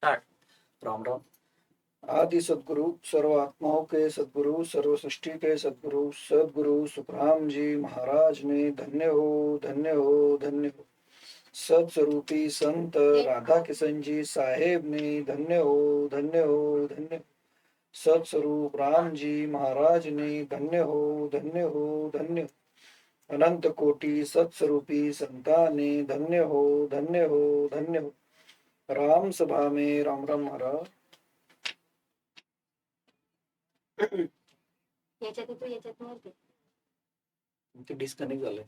Start. Ram Ram. आदि सदगुरु सर्व आत्माओं के सदगुरु सर्व सृष्टि के सदगुरु सदगुरु सुखराम जी महाराज ने धन्य हो धन्य हो धन्य हो। सदस्वरूपी संत राधा किशन जी साहेब ने धन्य हो धन्य हो धन्य हो। सदस्वरूप राम जी महाराज ने धन्य हो धन्य हो धन्य हो। अनंत कोटि सत्स्वरूपी संता ने धन्य हो धन्य हो धन्य हो। राम सभा में राम राम महाराज। याच्यात येतो याच्यात नाही येत. ते डिस्कनेक्ट झाले.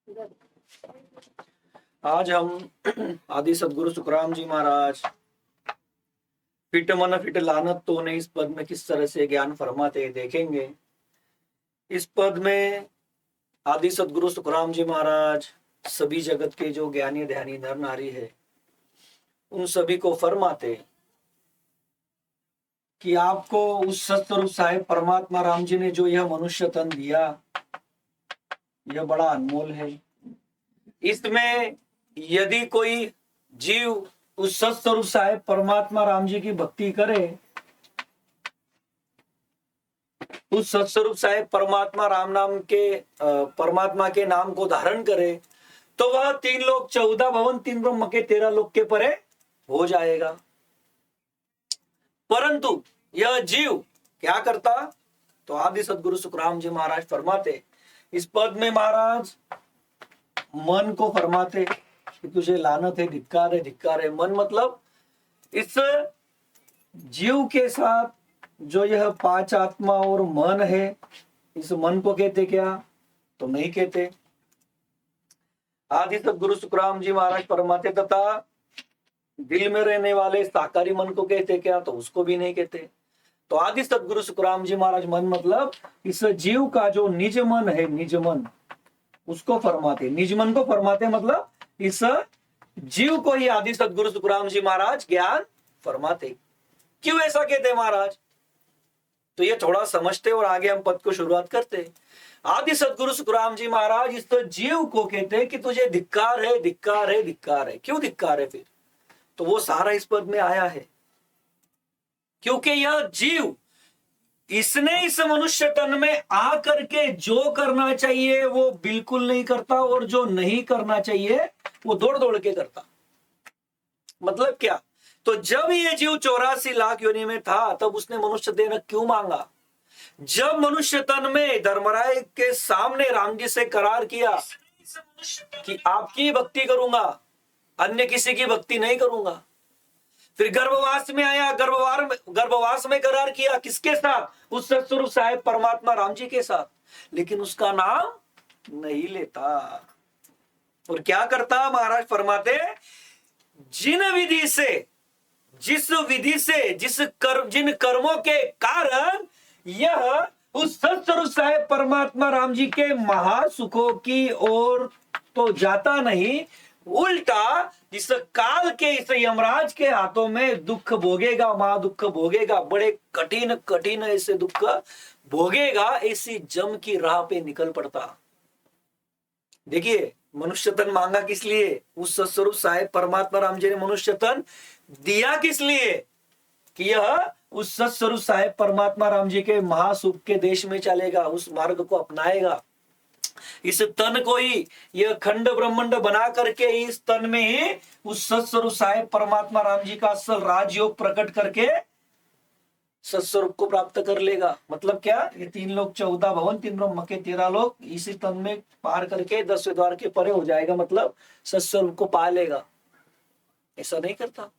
बरं. आज हम आदि सदगुरु सुखराम जी महाराज फिट मन फिट लानत तो ने इस पद में किस तरह से ज्ञान फरमाते देखेंगे। इस पद में आदि सदगुरु सुखराम जी महाराज सभी जगत के जो ज्ञानी ध्यानी नर नारी है उन सभी को फरमाते कि आपको उस सत्स्वरूप साहिब परमात्मा राम जी ने जो यह मनुष्य तन दिया यह बड़ा अनमोल है। इसमें यदि कोई जीव उस सत्स्वरूप साहिब परमात्मा राम जी की भक्ति करे, उस सत्स्वरूप साहिब परमात्मा राम नाम के परमात्मा के नाम को धारण करे तो वह 3 लोक 14 भवन 3 ब्रह्म के 13 लोक के परे हो जाएगा। परंतु यह जीव क्या करता? तो आदि सदगुरु सुखराम जी महाराज फरमाते इस पद में महाराज मन को फरमाते कि तुझे लानत है, धिक्कार है, धिक्कार है। मन मतलब इस जीव के साथ जो यह 5 आत्मा और मन है, इस मन को कहते क्या? तो नहीं कहते। आदि सदगुरु सुखराम जी महाराज फरमाते तथा दिल में रहने वाले साकारी मन को कहते क्या? तो उसको भी नहीं कहते। तो आदि सदगुरु सुखराम जी महाराज मन मतलब इस जीव का जो निज मन है, निज मन उसको फरमाते। निज मन को फरमाते मतलब इस जीव को ही आदि सदगुरु सुखराम जी महाराज ज्ञान फरमाते। क्यों ऐसा कहते महाराज? तो ये थोड़ा समझते और आगे हम पद को शुरुआत करते। आदि सदगुरु सुखराम जी महाराज इस जीव को कहते कि तुझे धिक्कार है, धिक्कार है, धिक्कार है। क्यों धिक्कार है? फिर तो वो सारा इस पद में आया है क्योंकि यह जीव इसने इस मनुष्य तन में आकर के जो करना चाहिए वो बिल्कुल नहीं करता और जो नहीं करना चाहिए वो दौड़ दौड़ के करता। मतलब क्या? तो जब ये जीव 84 लाख योनि में था तब उसने मनुष्य देह क्यों मांगा? जब मनुष्य तन में धर्मराय के सामने राम जी से करार किया कि आपकी भक्ति करूंगा, अन्य किसी की भक्ति नहीं करूंगा। फिर गर्भवास में आया, गर्भवास में करार किया किसके साथ? उस सत्स्वरूप साहिब परमात्मा राम जी के साथ। लेकिन उसका नाम नहीं लेता और क्या करता? महाराज फरमाते जिन विधि से, जिस विधि से, जिन कर्मों के कारण यह उस सत्स्वरूप साहिब परमात्मा राम जी के महासुखों की ओर तो जाता नहीं, उल्टा इस काल के, इस यमराज के हाथों में दुख भोगेगा, महादुख भोगेगा, बड़े कठिन कठिन ऐसे दुख भोगेगा, ऐसी जम की राह पे निकल पड़ता। देखिए मनुष्य तन मांगा किस लिए? उस सत्स्वरूप साहिब परमात्मा राम जी ने मनुष्य तन दिया किस लिए? कि यह उस सत्स्वरूप साहिब परमात्मा राम जी के महासुख के देश में चलेगा, उस मार्ग को अपनाएगा। इस तन को ही यह खंड ब्रह्मांड बना करके इस तन में ही उस सत्स्वरूप साहिब परमात्मा राम जी का असल राजयोग प्रकट करके सत्स्वरूप को प्राप्त कर लेगा। मतलब क्या? ये 3 लोक 14 भवन 3 ब्रह्म के 13 लोक इसी तन में पार करके 10वें द्वार के परे हो जाएगा, मतलब सत्स्वरूप को पा लेगा। ऐसा नहीं करता।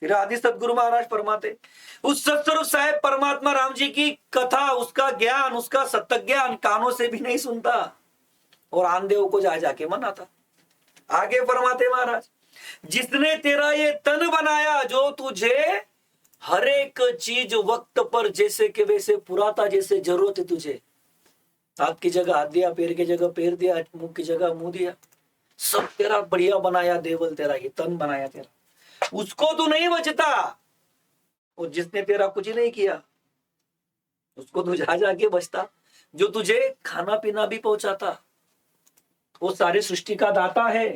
फिर आदि सदगुरु महाराज फरमाते उस सत्स्वरूप साहिब परमात्मा राम जी की कथा, उसका ज्ञान, उसका सत्य ज्ञान कानों से भी नहीं सुनता और आंधेव को जा जाके मनाता। आगे फरमाते महाराज जिसने तेरा ये तन बनाया, जो तुझे हर एक चीज वक्त पर जैसे के वैसे पुराता, जैसे जरूरत है तुझे, हाथ की जगह हाथ दिया, पैर की जगह पैर दिया, मुंह की जगह मुंह दिया, सब तेरा बढ़िया बनाया देवल, तेरा ये तन बनाया तेरा, उसको तू नहीं बचता। और जिसने तेरा कुछ नहीं किया उसको तू जा जाके बचता। जो तुझे खाना पीना भी पहुंचाता, वो सारी सृष्टि का दाता है।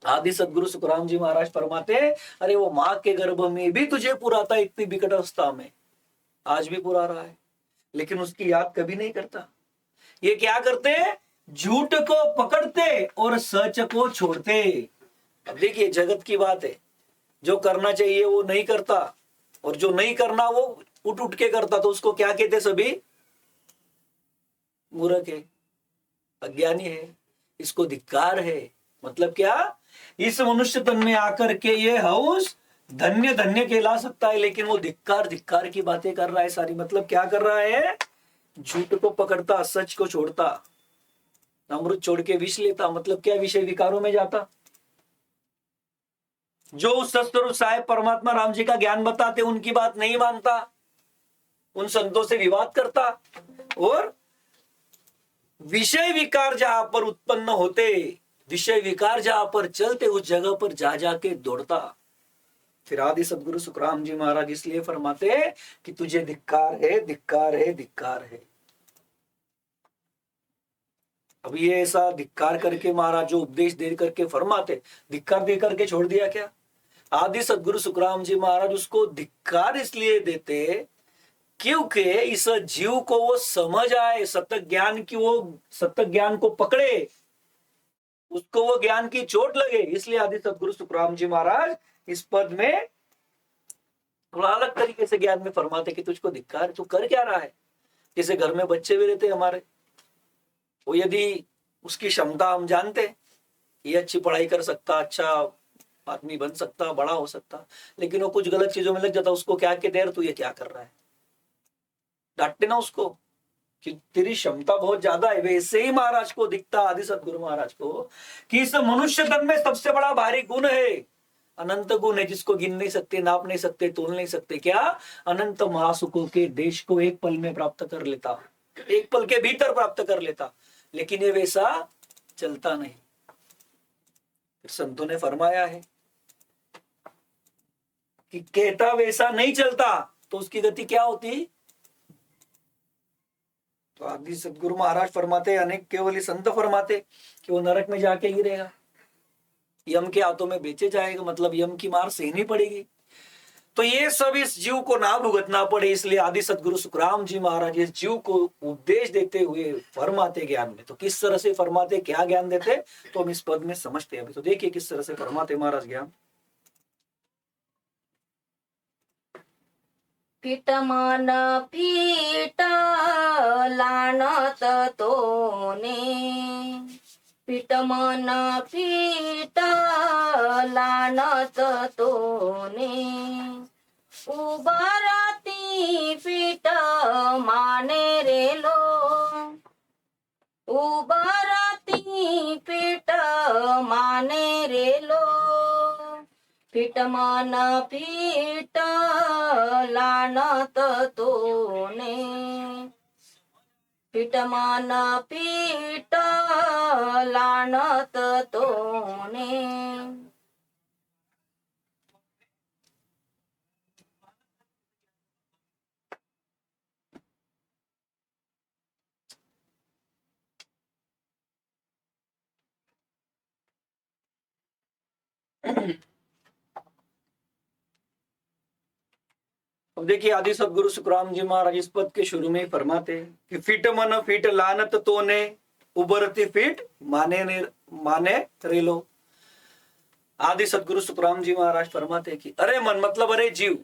आदि सदगुरु सुखराम जी महाराज फरमाते, अरे वो माँ के गर्भ में भी तुझे पुराता इतनी विकट अवस्था में, आज भी पुरा रहा है, लेकिन उसकी याद कभी नहीं करता। ये क्या करते, झूठ को पकड़ते और सच को छोड़ते। अब देखिए जगत की बात है, जो करना चाहिए वो नहीं करता, और जो नहीं करना वो उठ उठ के करता, तो उसको क्या कहते, सभी मूर्ख है, अज्ञानी है, इसको धिक्कार है। मतलब क्या, इस मनुष्य तन में आकर के ये हंस धन्य धन्य कहला सकता है, लेकिन वो धिक्कार धिक्कार की बातें कर रहा है सारी। मतलब क्या कर रहा है, झूठ को पकड़ता, सच को छोड़ता, अमृत छोड़ के विष लेता। मतलब क्या, विषय विकारों में जाता। जो उस सतस्वरूप साहेब परमात्मा राम जी का ज्ञान बताते उनकी बात नहीं मानता, उन संतों से विवाद करता, और विषय विकार जहां पर उत्पन्न होते, विषय विकार जहां पर चलते, उस जगह पर जा जाके दौड़ता। फिर आदि सदगुरु सुखराम जी महाराज इसलिए फरमाते कि तुझे धिक्कार है, धिक्कार है, धिक्कार है। अब ये ऐसा धिक्कार करके महाराज जो उपदेश दे करके फरमाते, धिक्कार दे करके छोड़ दिया क्या? आदि सदगुरु सुखराम जी महाराज उसको धिक्कार इसलिए देते क्योंकि इस जीव को वो समझ आए, सत्य ज्ञान की, वो सत्य ज्ञान को पकड़े, उसको वो ज्ञान की चोट लगे। इसलिए आदि सदगुरु सुखराम जी महाराज इस पद में थोड़ा अलग तरीके से ज्ञान में फरमाते कि तुझको धिक्कार, तू कर क्या रहा है। जैसे घर में बच्चे भी रहते हमारे, वो यदि उसकी क्षमता हम जानते, ये अच्छी पढ़ाई कर सकता, अच्छा आदमी बन सकता, बड़ा हो सकता, लेकिन वो कुछ गलत चीजों में लग जाता, उसको क्या के देर तू ये क्या कर रहा है, डांटते ना उसको कि तेरी क्षमता बहुत ज्यादा है। वैसे ही महाराज को दिखता, आदि सदगुरु महाराज को, कि इस मनुष्य तन में सबसे बड़ा भारी गुण है, अनंत गुण है, जिसको गिन नहीं सकते, नाप नहीं सकते, तोल नहीं सकते। क्या? अनंत महासुखों के देश को एक पल में प्राप्त कर लेता, एक पल के भीतर प्राप्त कर लेता, लेकिन ये वैसा चलता नहीं। संतों ने फरमाया है कि कहता वैसा नहीं चलता, तो उसकी गति क्या होती? तो आदि सदगुरु महाराज फरमाते, अनेक केवल संत फरमाते कि वो नरक में जाके गिरेगा, यम के हाथों में बेचे जाएगा, मतलब यम की मार सहनी पड़ेगी। तो ये सब इस जीव को ना भुगतना पड़े, इसलिए आदि सदगुरु सुखराम जी महाराज इस जीव को उपदेश देते हुए फरमाते ज्ञान में। तो किस तरह से फरमाते, क्या ज्ञान देते, तो हम इस पद में समझते हैं। अभी तो देखिए किस तरह से फरमाते महाराज ज्ञान। पीट मन पीट लानत तोने, पीट मन पीट लानत तोने, उबरती पीट माने रे लो, उबरती पीट माने रे लो, पीट मन पीट लानत तोने, पीट मन पीट लानत तोने। अब देखिए आदि सदगुरु सुखराम जी महाराज इस पद के शुरू में ही फरमाते कि फिट मन फिट लानत तोने, उबरती फिट माने रेलो। आदि सदगुरु सुखराम जी महाराज फरमाते कि अरे मन मतलब अरे जीव,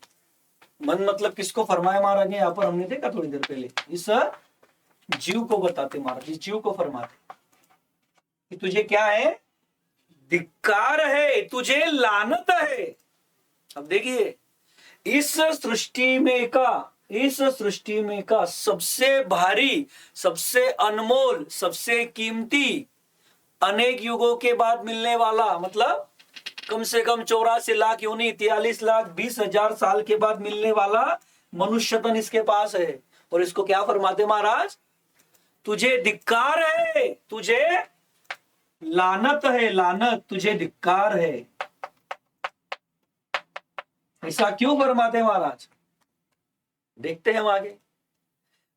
मन मतलब किसको फरमाया महाराज ने, यहाँ पर हमने देखा थोड़ी देर पहले, इस जीव को बताते महाराज, इस जीव को फरमाते कि तुझे क्या है, धिक्कार है, तुझे लानत है। अब देखिए इस सृष्टि में का सबसे भारी, सबसे अनमोल, सबसे कीमती, अनेक युगों के बाद मिलने वाला, मतलब कम से कम 84 लाख योनि 43,20,000 साल के बाद मिलने वाला मनुष्य तन इसके पास है। और इसको क्या फरमाते महाराज, तुझे धिक्कार है, तुझे लानत है, लानत, तुझे धिक्कार है। ऐसा क्यों फरमाते महाराज, देखते हैं हम आगे।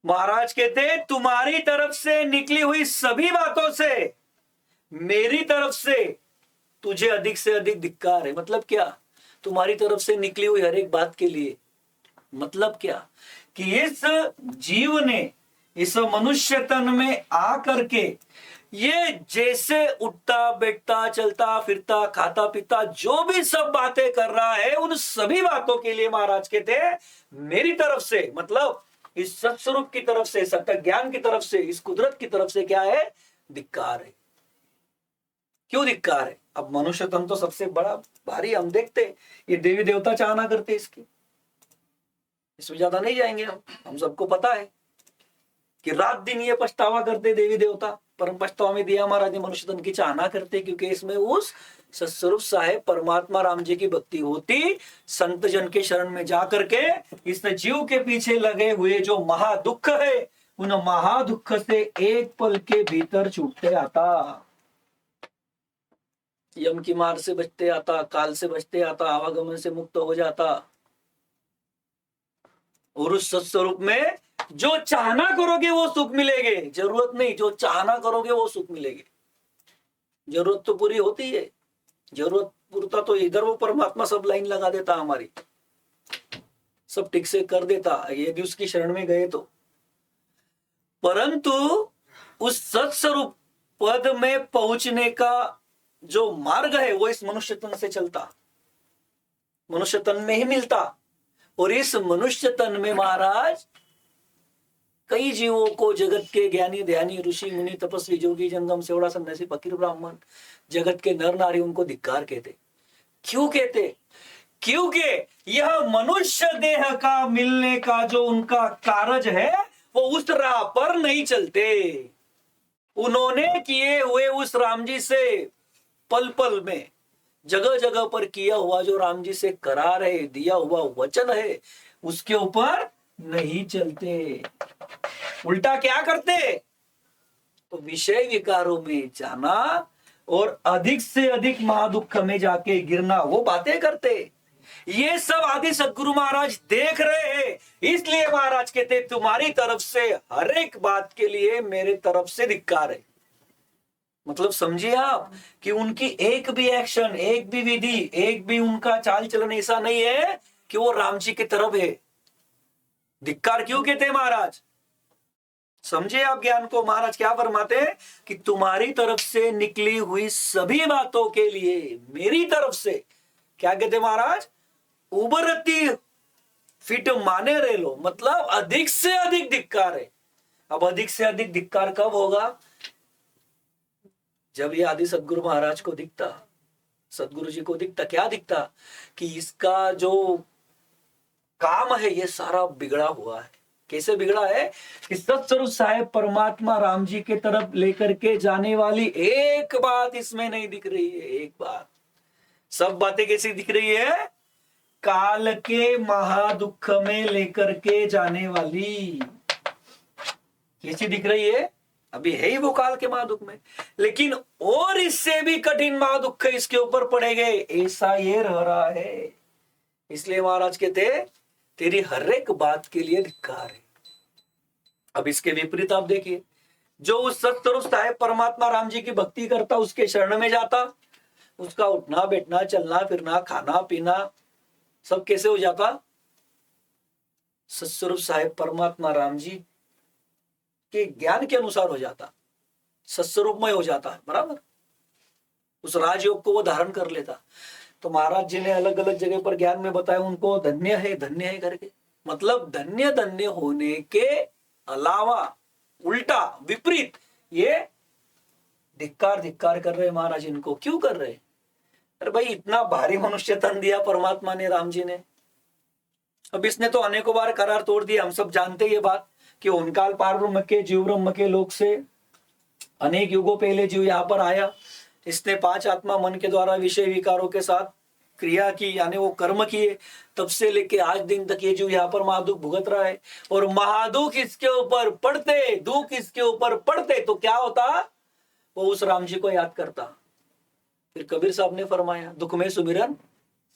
महाराज कहते तुम्हारी तरफ से निकली हुई सभी बातों से, मेरी तरफ से तुझे अधिक से अधिक धिक्कार है। मतलब क्या? तुम्हारी तरफ से निकली हुई हर एक बात के लिए। मतलब क्या? कि इस जीव ने इस मनुष्य तन में आकर के ये जैसे उठता बैठता चलता फिरता खाता पीता जो भी सब बातें कर रहा है, उन सभी बातों के लिए महाराज कहते हैं मेरी तरफ से, मतलब इस सत्स्वरूप की तरफ से, सत्य ज्ञान की तरफ से, इस कुदरत की तरफ से क्या है? धिक्कार है। क्यों धिक्कार है? अब मनुष्य तन तो सबसे बड़ा भारी हम देखते, ये देवी देवता चाहना करते इसकी, इसमें ज्यादा नहीं जाएंगे हम सबको पता है कि रात दिन ये पछतावा करते देवी देवता, परम पछतावा में दिया महाराज ने मनुष्य तन की चाहना करते, क्योंकि इसमें उस सत्स्वरूप साहेब परमात्मा राम जी की भक्ति होती। संत जन के शरण में जाकर के इस जीव के पीछे लगे हुए जो महादुख है, उन महादुख से एक पल के भीतर छूटते आता, यम की मार से बचते आता, काल से बचते आता, आवागमन से मुक्त हो जाता। और उस सत्स्वरूप में जो चाहना करोगे वो सुख मिलेंगे, जरूरत नहीं, जो चाहना करोगे वो सुख मिलेंगे। जरूरत तो पूरी होती है, जरूरत पूरता तो इधर वो परमात्मा सब लाइन लगा देता, हमारी सब ठीक से कर देता यदि उसकी शरण में गए तो। परंतु उस सत्स्वरूप पद में पहुंचने का जो मार्ग है वो इस मनुष्य तन से चलता, मनुष्य तन में ही मिलता। और इस मनुष्य तन में महाराज कई जीवों को, जगत के ज्ञानी ध्यानी ऋषि मुनि तपस्वी जोगी जंगम सेवड़ा सन्यासी फकीर ब्राह्मण, जगत के नर नारी उनको धिक्कार कहते। क्यों कहते? क्योंकि यह मनुष्य देह का मिलने का जो उनका कारज है वो उस राह पर नहीं चलते। उन्होंने किए हुए उस राम जी से पल पल में जगह जगह पर किया हुआ जो राम जी से करार है, दिया हुआ वचन है, उसके ऊपर नहीं चलते। उल्टा क्या करते? तो विषय विकारों में जाना और अधिक से अधिक महादुख में जाके गिरना, वो बातें करते। ये सब आदि सदगुरु महाराज देख रहे हैं, इसलिए महाराज कहते तुम्हारी तरफ से हर एक बात के लिए मेरे तरफ से धिक्कार है। मतलब समझिए आप कि उनकी एक भी एक्शन, एक भी विधि, एक भी उनका चाल चलन ऐसा नहीं है कि वो राम जी की तरफ है। धिक्कार क्यों कहते हैं महाराज? समझे आप ज्ञान को। महाराज क्या फरमाते हैं कि तुम्हारी तरफ से निकली हुई सभी बातों के लिए मेरी तरफ से, क्या कहते हैं महाराज? उबरती फिट माने रह लो, मतलब अधिक से अधिक धिक्कार है। अब अधिक से अधिक धिक्कार कब होगा? जब ये आदि सदगुरु महाराज को दिखता, सदगुरु जी को दिखता, क्या दिखता? कि इसका जो काम है ये सारा बिगड़ा हुआ है। कैसे बिगड़ा है? कि सत्स्वरूप साहेब परमात्मा राम जी के तरफ लेकर के जाने वाली एक बात इसमें नहीं दिख रही है। एक बात, सब बातें कैसी दिख रही है? काल के महादुख में लेकर के जाने वाली कैसी दिख रही है? अभी है ही वो काल के महादुख में, लेकिन और इससे भी कठिन महादुख इसके ऊपर पड़ेंगे, ऐसा ये रह रहा है। इसलिए महाराज कहते तेरी हर एक बात के लिए धिक्कार है। अब इसके विपरीत आप देखिए, जो उस सत्स्वरूप साहेब परमात्मा राम जी की भक्ति करता, उसके शरण में जाता, उसका उठना बैठना चलना फिरना खाना पीना सब कैसे हो जाता? सत्स्वरूप साहेब परमात्मा राम जी के ज्ञान के अनुसार हो जाता, सत्स्वरूपमय हो जाता है, बराबर। उस राजयोग को वो धारण कर लेता। तो महाराज जी ने अलग अलग जगह पर ज्ञान में बताया उनको धन्य है करके, मतलब धन्य धन्य होने के अलावा उल्टा विपरीत ये धिक्कार धिक्कार कर रहे महाराज। इनको क्यों कर रहे? अरे भाई, इतना भारी मनुष्य तन दिया परमात्मा ने, राम जी ने। अब इसने तो अनेकों बार करार तोड़ दिया। हम सब जानते ये बात कि उनकाल पार ब्रह्म के जीव ब्रह्म के लोक से अनेक युगों पहले जीव यहाँ पर आया। इसने 5 आत्मा मन के द्वारा विषय विकारों के साथ क्रिया की, यानी वो कर्म किए। तब से लेके आज दिन तक ये जीव यहाँ पर महादुख भुगत रहा है। और महादुख इसके ऊपर पड़ते, दुख इसके ऊपर पड़ते तो क्या होता? वो उस राम जी को याद करता। फिर कबीर साहब ने फरमाया, दुख में सुमिरन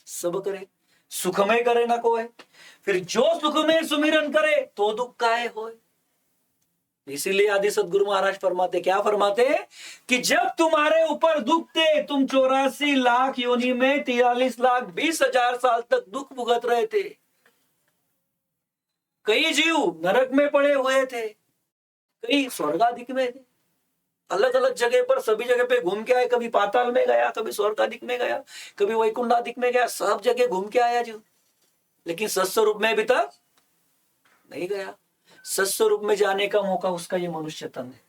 सब करे, सुख में करे ना कोई। फिर जो सुख में सुमिरन करे तो दुख काहे होए। इसीलिए आदि सदगुरु महाराज फरमाते, क्या फरमाते, कि जब तुम्हारे ऊपर दुख थे, तुम 84 लाख योनि में 43,20,000 साल तक दुख भुगत रहे थे। कई जीव नरक में पड़े हुए थे, कई स्वर्गाधिक में थे, अलग अलग जगह पर, सभी जगह पे घूम के आए। कभी पाताल में गया, कभी स्वर्गाधिक में गया, कभी वैकुंठाधिक में गया, सब जगह घूम के आया जीव, लेकिन सत्स्वरूप में अभी तक नहीं गया। सत्स्वरूप में जाने का मौका उसका ये मनुष्य तन है।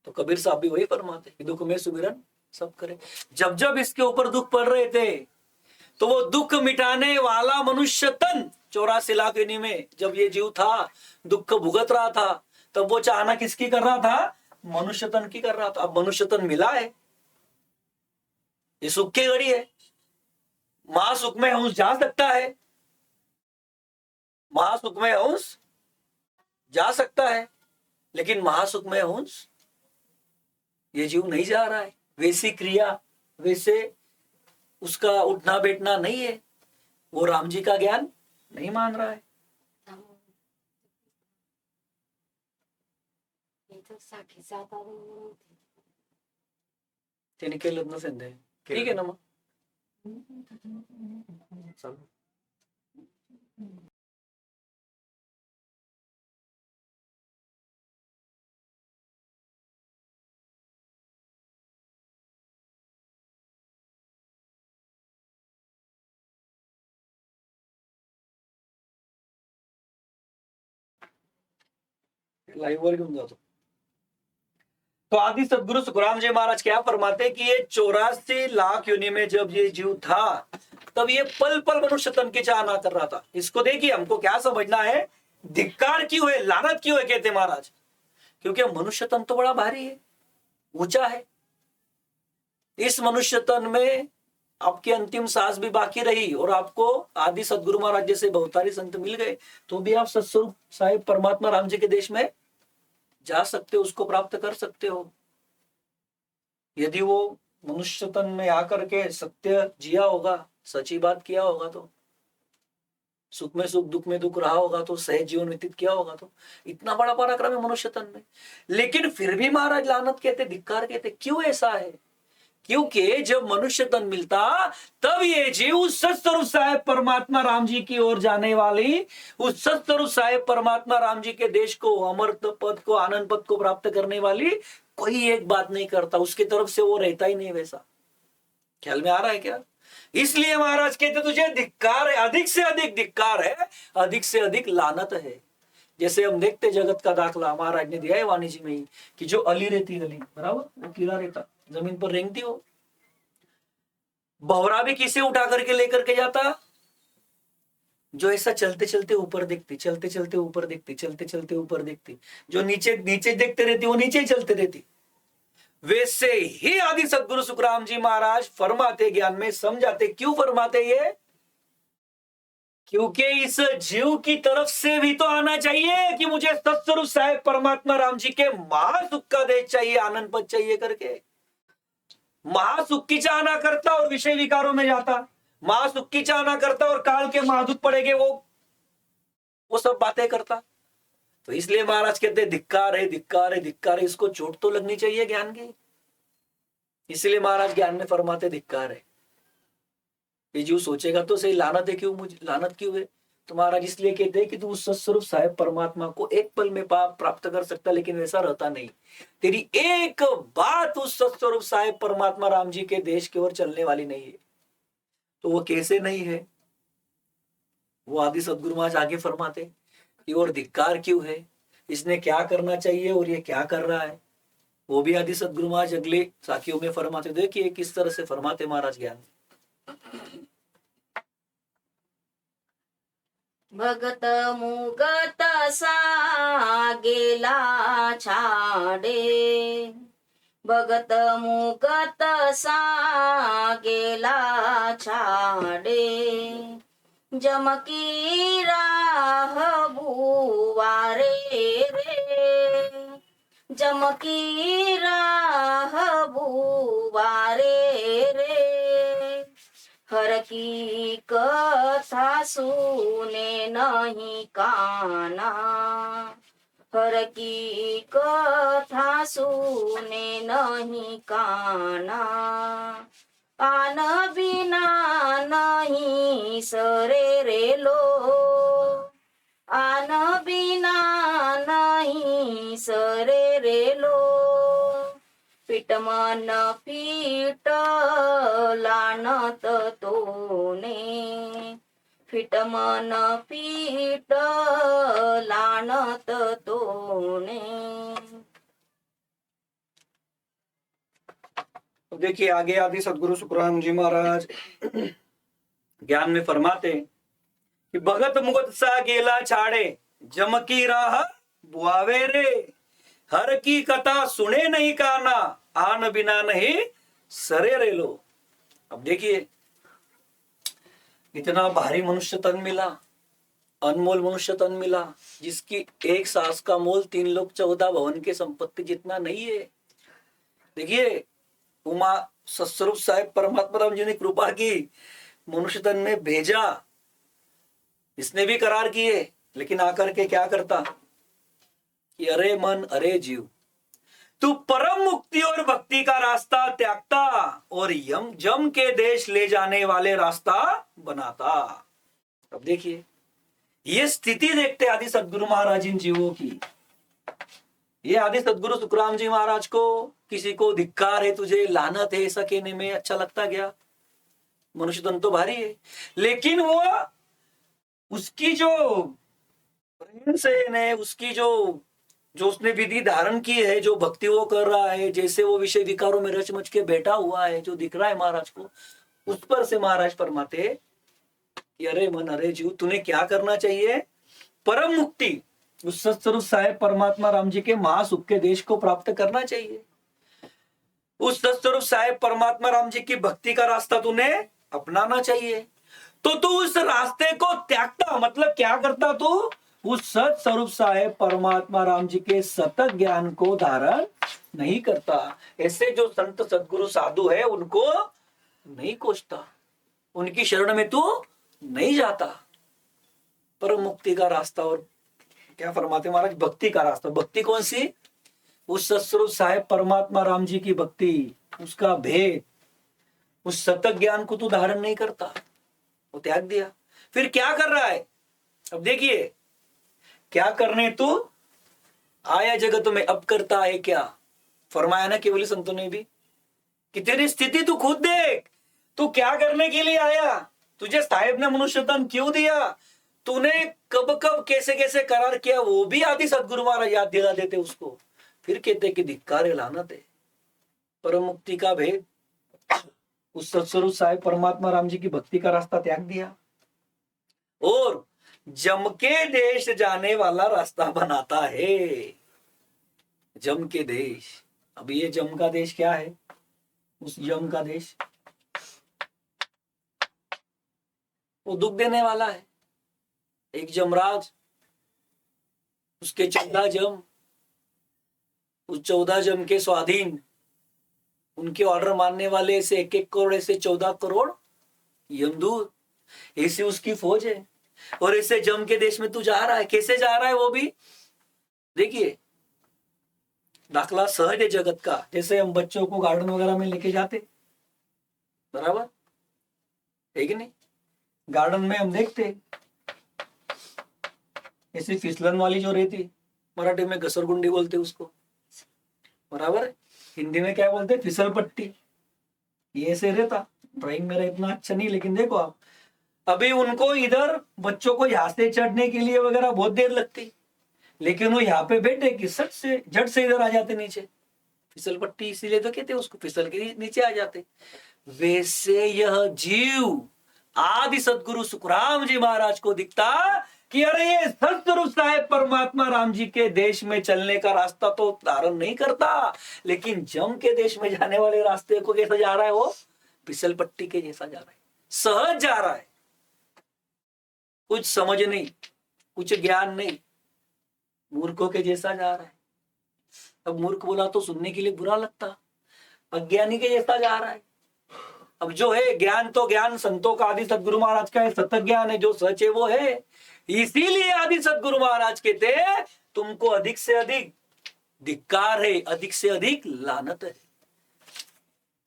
तो कबीर साहब भी वही फरमाते कि दुख में सुमिरन सब करे। जब जब इसके ऊपर दुख पड़ रहे थे, तो वो दुख मिटाने वाला मनुष्य तन 84 लाख योनि में जब ये जीव था, दुख भुगत रहा था, तब वो चाहना किसकी कर रहा था, मनुष्य तन की कर रहा था। अब मनुष्य तन मिला है, ये सुख की घड़ी है, महासुख में हंस जा सकता है, महासुख में हंस जा सकता है, लेकिन महासुख में हंस ये जीव नहीं जा रहा है। वैसी क्रिया, वैसे उसका उठना बैठना नहीं है, वो राम जी का ज्ञान नहीं मान रहा है। त्याने केलं नसेल ते, ठीक आहे ना मग चालू. लाइव वर घेऊन जातो. तो आदि सदगुरु सुखराम जी महाराज क्या फरमाते कि ये 84 लाख योनि में जब ये जीव था, तब ये पल पल मनुष्य तन की चाहना कर रहा था. इसको देखिए, हमको क्या समझना है, धिक्कार क्यों है, लानत क्यों है, कहते महाराज, क्योंकि मनुष्य तन तो बड़ा भारी है, ऊंचा है. इस मनुष्य तन में आपकी अंतिम सांस भी बाकी रही और आपको आदि सदगुरु महाराज जैसे बहुतारी संत मिल गए, तो भी आप सत्स्वरूप साहिब परमात्मा राम जी के देश में जा सकते हो, उसको प्राप्त कर सकते हो. यदि वो मनुष्य तन में आकर के सत्य जिया होगा, सच्ची बात किया होगा, तो सुख में सुख, दुख में दुख रहा होगा, तो सहज जीवन व्यतीत किया होगा, तो इतना बड़ा पराक्रम है मनुष्य तन में. लेकिन फिर भी महाराज लानत कहते, धिक्कार कहते. क्यों ऐसा है? क्योंकि जब मनुष्य तन मिलता, तब ये जीव उस सत्स्वरूप साहेब परमात्मा राम जी की ओर जाने वाली, उस सत्स्वरूप साहेब परमात्मा राम जी के देश को, अमृत पद को, आनंद पद को प्राप्त करने वाली कोई एक बात नहीं करता, उसकी तरफ से वो रहता ही नहीं वैसा. ख्याल में आ रहा है क्या? इसलिए महाराज कहते तुझे धिक्कार है, अधिक से अधिक धिक्कार है, अधिक से अधिक लानत है. जैसे हम देखते जगत का दाखला महाराज ने दिया है वाणी जी में ही, कि जो अली रहती, अली बराबर, वो कीड़ा रहता, जमीन पर रेंगती हो. भवरा भी किसे उठा करके लेकर के जाता, जो ऐसा चलते चलते ऊपर देखती, चलते चलते ऊपर देखती, चलते चलते ऊपर देखती, जो नीचे नीचे देखते रहती, वो नीचे ही चलते रहती. वैसे ही आदि सदगुरु सुखराम जी महाराज फरमाते, ज्ञान में समझाते. क्यों फरमाते ये? क्योंकि इस जीव की तरफ से भी तो आना चाहिए कि मुझे सत्स्वरूप साहेब परमात्मा राम जी के महासुख का देश चाहिए, आनंद पद चाहिए करके. महासुख की चाहना करता और विषय विकारों में जाता, महासुख की चाहना करता और काल के महादुख पड़ेंगे, वो सब बातें करता. तो इसलिए महाराज कहते धिक्कार है, धिक्कार है, धिक्कार है. इसको चोट तो लगनी चाहिए ज्ञान की. इसलिए महाराज ज्ञान में फरमाते धिक्कार है. ये जीव सोचेगा तो सही, लानत है, क्यों मुझे लानत क्यों है? तो महाराज इसलिए कहते हैं कि तू उस सत्स्वरूप साहेब परमात्मा को एक पल में पाप प्राप्त कर सकता, लेकिन वैसा रहता नहीं. तेरी एक बात उस सत्स्वरूप साहेब परमात्मा राम जी के देश की ओर चलने वाली नहीं है. तो वो कैसे नहीं है, वो आदि सदगुरु महाराज आगे फरमाते कि और धिक्कार क्यों है, इसने क्या करना चाहिए और ये क्या कर रहा है, वो भी आदि सदगुरु महाराज अगले साखियों में फरमाते. देखिए किस तरह से फरमाते महाराज ज्ञान. भगत मुगत सा गेला छाडे, भगत मुगत सा गेला छाडे, जमकी राह बुवारे रे, जमकी राह बुवारे रे, हर की कथा सुने नहीं काना, हर की कथा सुने नहीं काना, आन बिना नहीं सरे रे लो, आन बिना नहीं सरे रे लो, पीठ मन पीठ लानत तोने, पीठ मन पीठ लानत तोने। तो देखिए आगे आदि सदगुरु सुखराम जी महाराज ज्ञान में फरमाते कि भगत मुगत सा गेला छाड़े, जमकी राह बुआवे रे, हर की कथा सुने नहीं काना, आन बिना नहीं सरे रे लो। अब देखिए इतना भारी मनुष्य तन मिला, अनमोल मनुष्य तन मिला, जिसकी एक सांस का मोल 3 लोक 14 भवन के संपत्ति जितना नहीं है। देखिए उमा सत्स्वरूप साहेब परमात्मा राम जी ने कृपा की, मनुष्य तन में भेजा, इसने भी करार किए, लेकिन आकर के क्या करता कि अरे मन अरे जीव, तू परम मुक्ति और भक्ति का रास्ता त्यागता और यम जम के देश ले जाने वाले रास्ता बनाता। अब देखिए ये स्थिति देखते आदि सदगुरु महाराज इन जीवों की। ये आदि सदगुरु सुखराम जी महाराज को किसी को धिक्कार है, तुझे लानत है, ऐसा कहने में अच्छा लगता गया? मनुष्य तन तो भारी है, लेकिन वो उसकी जो प्रेम से ने उसकी जो उसने विधि धारण की है, जो भक्ति वो कर रहा है, जैसे वो विषय विकारों में रचमच के बैठा हुआ है, जो दिख रहा है महाराज को, उस पर से महाराज फरमाते कि अरे मन अरे जीव, तूने क्या करना चाहिए? परम मुक्ति, उस सत्स्वरूप साहेब परमात्मा राम जी के महासुख के देश को प्राप्त करना चाहिए। उस सत्स्वरूप साहेब परमात्मा राम जी की भक्ति का रास्ता तूने अपनाना चाहिए। तो तू उस रास्ते को त्यागता, मतलब क्या करता तू? उस सत्स्वरूप साहेब परमात्मा राम जी के सतत ज्ञान को धारण नहीं करता। ऐसे जो संत सदगुरु साधु है उनको नहीं कोसता, उनकी शरण में तू नहीं जाता। परम मुक्ति का रास्ता, और क्या फरमाते महाराज? भक्ति का रास्ता। भक्ति कौन सी? उस सत्स्वरूप साहेब परमात्मा राम जी की भक्ति, उसका भेद, उस सतत ज्ञान को तू धारण नहीं करता, वो त्याग दिया। फिर क्या कर रहा है? अब देखिए क्या करने तू आया जगत में, अब करता है क्या? फरमाया ना केवली संतों ने भी कि तेरी स्थिति तू खुद देख, तू क्या करने के लिए आया? तुझे साहेब ने मनुष्य तन क्यों दिया? तूने कब कब कैसे कैसे करार किया? वो भी आदि सदगुरु महाराज याद दिला देते उसको। फिर कहते कि धिक्कार है, लानत है। परम मुक्ति का भेद, उस सत्स्वरूप साहेब परमात्मा राम जी की भक्ति का रास्ता त्याग दिया और जम के देश जाने वाला रास्ता बनाता है। जम के देश, अब ये जम का देश क्या है? उस जम का देश वो दुख देने वाला है। एक जमराज, उसके 14 जम, उस 14 जम के स्वाधीन, उनके ऑर्डर मानने वाले ऐसे 1-1 करोड़, ऐसे 14 करोड़ यमदूत, ऐसी उसकी फौज है। और ऐसे जम के देश में तू जा रहा है, कैसे जा रहा है? वो भी देखिए दाखला सहज है जगत का। जैसे हम बच्चों को गार्डन वगैरह में लेके जाते, बराबर है कि नहीं? गार्डन में हम देखते ऐसी फिसलन वाली जो रहती, मराठी में घसरगुंडी बोलते उसको, बराबर है? हिंदी में क्या बोलते? फिसल पट्टी। ये ऐसे रहता। ड्राइंग मेरा इतना अच्छा नहीं, लेकिन देखो आप, अभी उनको इधर बच्चों को यहाँ से चढ़ने के लिए वगैरह बहुत देर लगती, लेकिन वो यहाँ पे बैठे कि सट से झट से इधर आ जाते नीचे। फिसल पट्टी इसीलिए तो कहते उसको, फिसल के नीचे आ जाते। वैसे यह जीव आदि सदगुरु सुखराम जी महाराज को दिखता कि अरे ये सतस्वरूप साहेब परमात्मा राम जी के देश में चलने का रास्ता तो धारण नहीं करता, लेकिन जम के देश में जाने वाले रास्ते को कैसा जा रहा है? वो फिसल पट्टी के जैसा जा रहा है, सहज जा रहा है। कुछ समझ नहीं, कुछ ज्ञान नहीं, मूर्खों के जैसा जा रहा है। अब मूर्ख बोला तो सुनने के लिए बुरा लगता, अज्ञानी के जैसा जा रहा है। अब जो है ज्ञान तो ज्ञान संतों का आदि सदगुरु महाराज का है, सतत ज्ञान है, जो सच है वो है। इसीलिए आदि सदगुरु महाराज कहते हैं तुमको अधिक से अधिक धिक्कार है, अधिक से अधिक लानत है।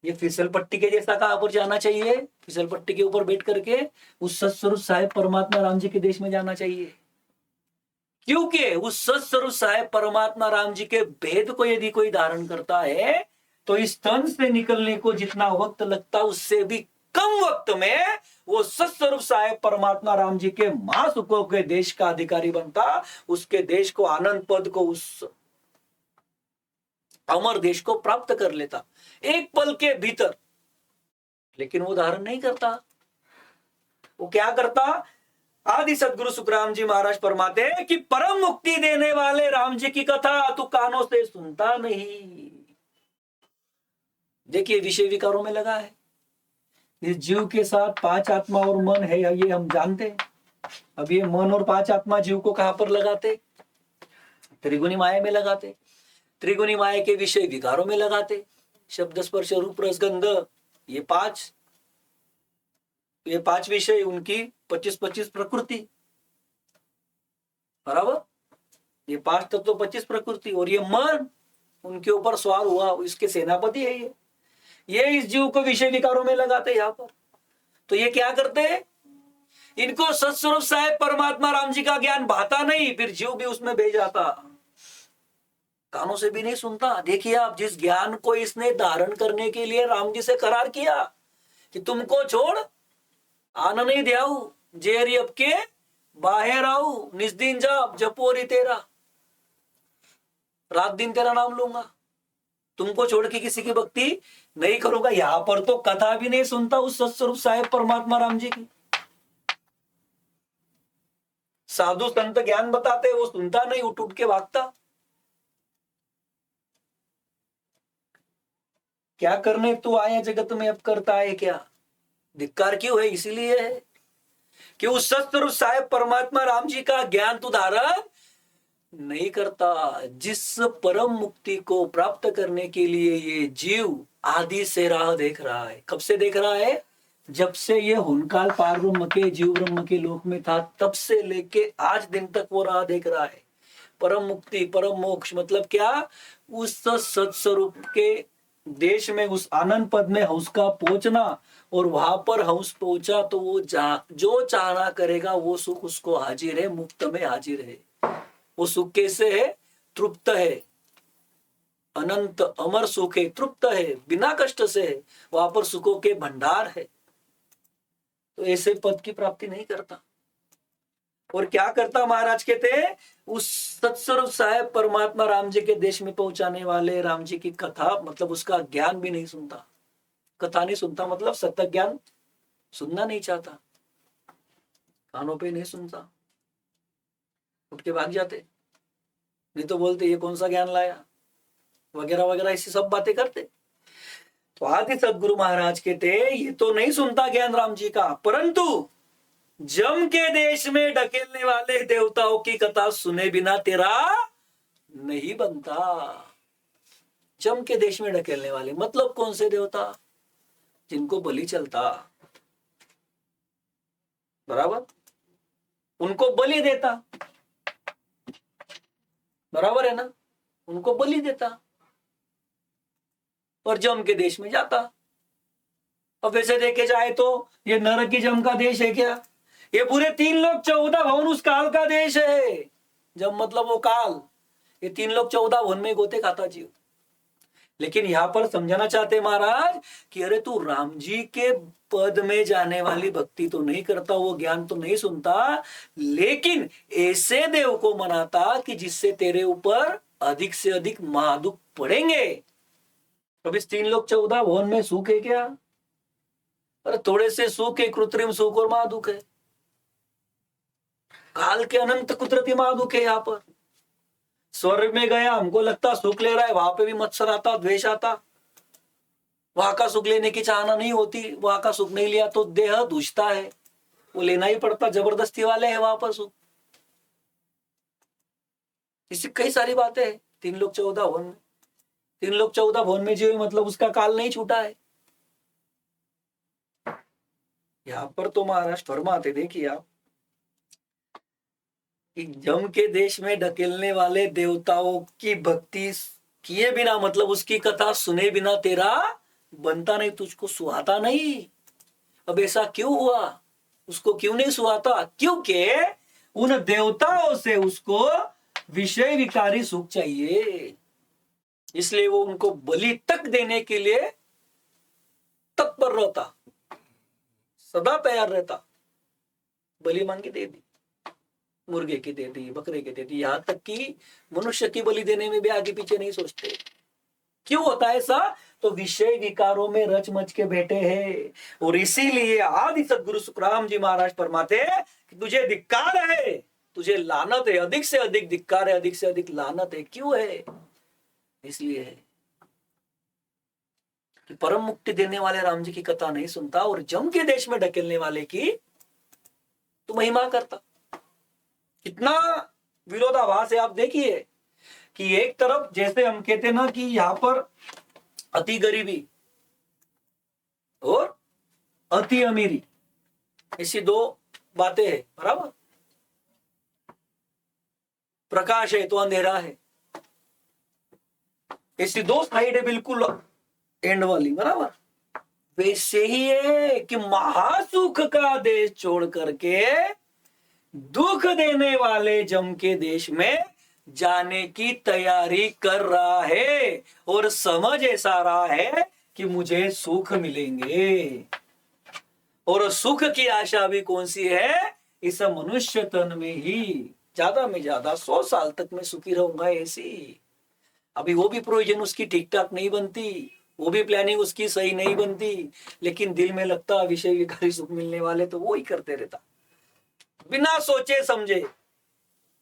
ये फिसल पट्टी के जैसा कहां पर जाना चाहिए? फिसल पट्टी के ऊपर बैठ करके उस सत्स्वरूप साहेब परमात्मा राम जी के देश में जाना चाहिए। क्योंकि उस सत्स्वरूप साहेब परमात्मा राम जी के भेद को यदि कोई धारण करता है तो इस तन से निकलने को जितना वक्त लगता उससे भी कम वक्त में वो सत्स्वरूप साहेब परमात्मा राम जी के महासुखों के देश का अधिकारी बनता, उसके देश को, आनंद पद को, उस अमर देश को प्राप्त कर लेता एक पल के भीतर। लेकिन वो धारण नहीं करता। वो क्या करता? आदि सदगुरु सुखराम जी महाराज फरमाते हैं कि परम मुक्ति देने वाले राम जी की कथा तू कानों से सुनता नहीं। देखिए विषय विकारों में लगा है। इस जीव के साथ पांच आत्मा और मन है, ये हम जानते हैं। अब ये मन और पांच आत्मा जीव को कहां पर लगाते? त्रिगुणी माया में लगाते। त्रिगुणी माया के विषय विकारों में लगाते। शब्द स्पर्श रूप रस गंध, ये पांच विषय, उनकी 25-25 प्रकृति, बराबर। ये पांच तत्व 25 प्रकृति, और ये मन उनके ऊपर सवार हुआ, इसके सेनापति है ये इस जीव को विषय विकारों में लगाते यहां पर। तो ये क्या करते हैं? इनको सत्स्वरूप साहेब परमात्मा राम जी का ज्ञान भाता नहीं, फिर जीव भी उसमें बह जाता, कानों से भी नहीं सुनता। देखिए आप, जिस ज्ञान को इसने धारण करने के लिए राम जी से करार किया कि तुमको छोड़ आन नहीं दियाऊ, जेरी अब के बाहर आऊ, निस्दिन जाप जपोरी तेरा, रात दिन तेरा नाम लूंगा, तुमको छोड़ के किसी की भक्ति नहीं करूंगा। यहां पर तो कथा भी नहीं सुनता उस सत्स्वरूप साहेब परमात्मा राम जी की। साधु संत ज्ञान बताते, वो सुनता नहीं, उठ उठ के भागता। क्या करने तू आया जगत में, अब करता है क्या? धिक्कार क्यों है? इसीलिए है कि उस सत्स्वरूप साहेब परमात्मा राम जी का ज्ञान तू धारण नहीं करता। जिस परम मुक्ति को प्राप्त करने के लिए ये जीव आदि से राह देख रहा है। कब से देख रहा है? जब से ये हुनकाल पार ब्रह्म के, जीव ब्रह्म के लोक में था, तब से लेके आज दिन तक वो राह देख रहा है। परम मुक्ति, परम मोक्ष मतलब क्या? उस सत्स्वरूप के देश में, उस आनंद पद में हंस का पहुंचना, और वहां पर हंस पहुंचा तो वो जो चाहना करेगा वो सुख उसको हाजिर है, मुफ्त में हाजिर है। वो सुख कैसे है? तृप्त है, अनंत अमर सुख है, तृप्त है, बिना कष्ट से है, वहां पर सुखों के भंडार है। तो ऐसे पद की प्राप्ति नहीं करता। और क्या करता? महाराज कहते हैं उस सत्स्वरूप साहेब परमात्मा राम जी के देश में पहुंचाने वाले राम जी की कथा, मतलब उसका ज्ञान भी नहीं सुनता। कथा नहीं सुनता मतलब सत्य ज्ञान सुनना नहीं चाहता, कानों पे नहीं सुनता, उठ के भाग जाते। नहीं तो बोलते ये कौन सा ज्ञान लाया, वगैरह वगैरह, ऐसी सब बातें करते। तो आदि सदगुरु महाराज कहते ये तो नहीं सुनता ज्ञान राम जी का, परंतु जम के देश में ढकेलने वाले देवताओं की कथा सुने बिना तेरा नहीं बनता। जम के देश में ढकेलने वाले मतलब कौन से देवता? जिनको बलि चलता, बराबर, उनको बलि देता, बराबर है ना, उनको बलि देता और जम के देश में जाता। अब वैसे देखे जाए तो ये नरक की जम का देश है क्या? ये पूरे 3 लोक 14 भवन उस काल का देश है। जब मतलब वो काल, ये 3 लोक 14 भवन में गोते खाता जीव। लेकिन यहां पर समझाना चाहते महाराज कि अरे तू राम जी के पद में जाने वाली भक्ति तो नहीं करता, वो ज्ञान तो नहीं सुनता, लेकिन ऐसे देव को मनाता कि जिससे तेरे ऊपर अधिक से अधिक महादुख पड़ेंगे। अब इस 3 लोक 14 भवन में सुख है क्या? अरे थोड़े से सुख है, कृत्रिम सुख और महादुख है। काल के अनंत कुदरती महादुख है। यहाँ पर स्वर्ग में गया, हमको लगता सुख ले रहा है, वहां पे भी मत्सर आता, द्वेष आता, वहां का सुख लेने की चाहना नहीं होती, वहां का सुख नहीं लिया तो देह दूषता है, वो लेना ही पड़ता, जबरदस्ती वाले है वहां पर सुख। इससे कई सारी बातें हैं। 3 लोक 14 भवन में, 3 लोक 14 भवन में जीव मतलब उसका काल नहीं छूटा है। यहाँ पर तो महाराज फरमाते, देखिए आप, कि जम के देश में ढकेलने वाले देवताओं की भक्ति किए बिना, मतलब उसकी कथा सुने बिना तेरा बनता नहीं, तुझको सुहाता नहीं। अब ऐसा क्यों हुआ? उसको क्यों नहीं सुहाता? क्योंकि उन देवताओं से उसको विषय विकारी सुख चाहिए, इसलिए वो उनको बलि तक देने के लिए तत्पर रहता, सदा तैयार रहता। बलि मांगी दे दी, मुर्गे की दे दी, बकरे की दे दी, यहां तक कि मनुष्य की बलि देने में भी आगे पीछे नहीं सोचते। क्यों होता है ऐसा? तो विषय विकारों में रच मच के बैठे हैं। और इसीलिए आदि सदगुरु सुखराम जी महाराज फरमाते हैं कि तुझे धिक्कार है, तुझे लानत है, अधिक से अधिक धिक्कार है, अधिक से अधिक लानत है। क्यों है? इसलिए है कि परम मुक्ति देने वाले राम जी की कथा नहीं सुनता और जम के देश में ढकेलने वाले की तो महिमा करता। कितना विरोधाभास है। आप देखिए कि एक तरफ जैसे हम कहते ना कि यहां पर अति गरीबी और अति अमीरी, ऐसी दो बातें हैं, बराबर। प्रकाश है तो अंधेरा है, ऐसी दो साइड है बिल्कुल एंड वाली, बराबर। वैसे ही है कि महासुख का देश छोड़ करके दुख देने वाले जम के देश में जाने की तैयारी कर रहा है और समझ ऐसा रहा है कि मुझे सुख मिलेंगे। और सुख की आशा भी कौन सी है? इस मनुष्य तन में ही ज्यादा में ज्यादा 100 साल तक मैं सुखी रहूंगा, ऐसी। अभी वो भी प्रोविजन उसकी ठीक ठाक नहीं बनती, वो भी प्लानिंग उसकी सही नहीं बनती, लेकिन दिल में लगता विषय विकारी सुख मिलने वाले तो वो ही करते रहता बिना सोचे समझे।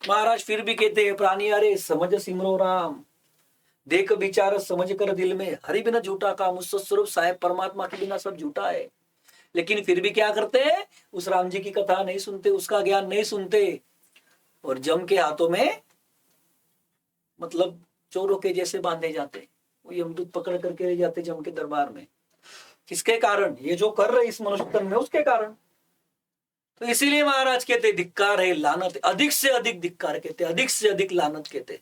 महाराज फिर भी कहते हैं, प्राणी अरे समझ सिमरो राम, देख विचार समझ कर दिल में, हरि बिना झूठा काम, उस स्वरूप साहेब परमात्मा के बिना सब झूठा है। लेकिन फिर भी क्या करते हैं? उस राम जी की कथा नहीं सुनते, उसका ज्ञान नहीं सुनते, और जम के हाथों में मतलब चोरों के जैसे बांधे जाते, वो यमदूत पकड़ करके ले जाते जम के दरबार में। किसके कारण? ये जो कर रहे इस मनुष्य तन में, उसके कारण। तो इसीलिए महाराज कहते धिक्कार है, लानत है, अधिक से अधिक धिक्कार कहते, अधिक से अधिक लानत कहते,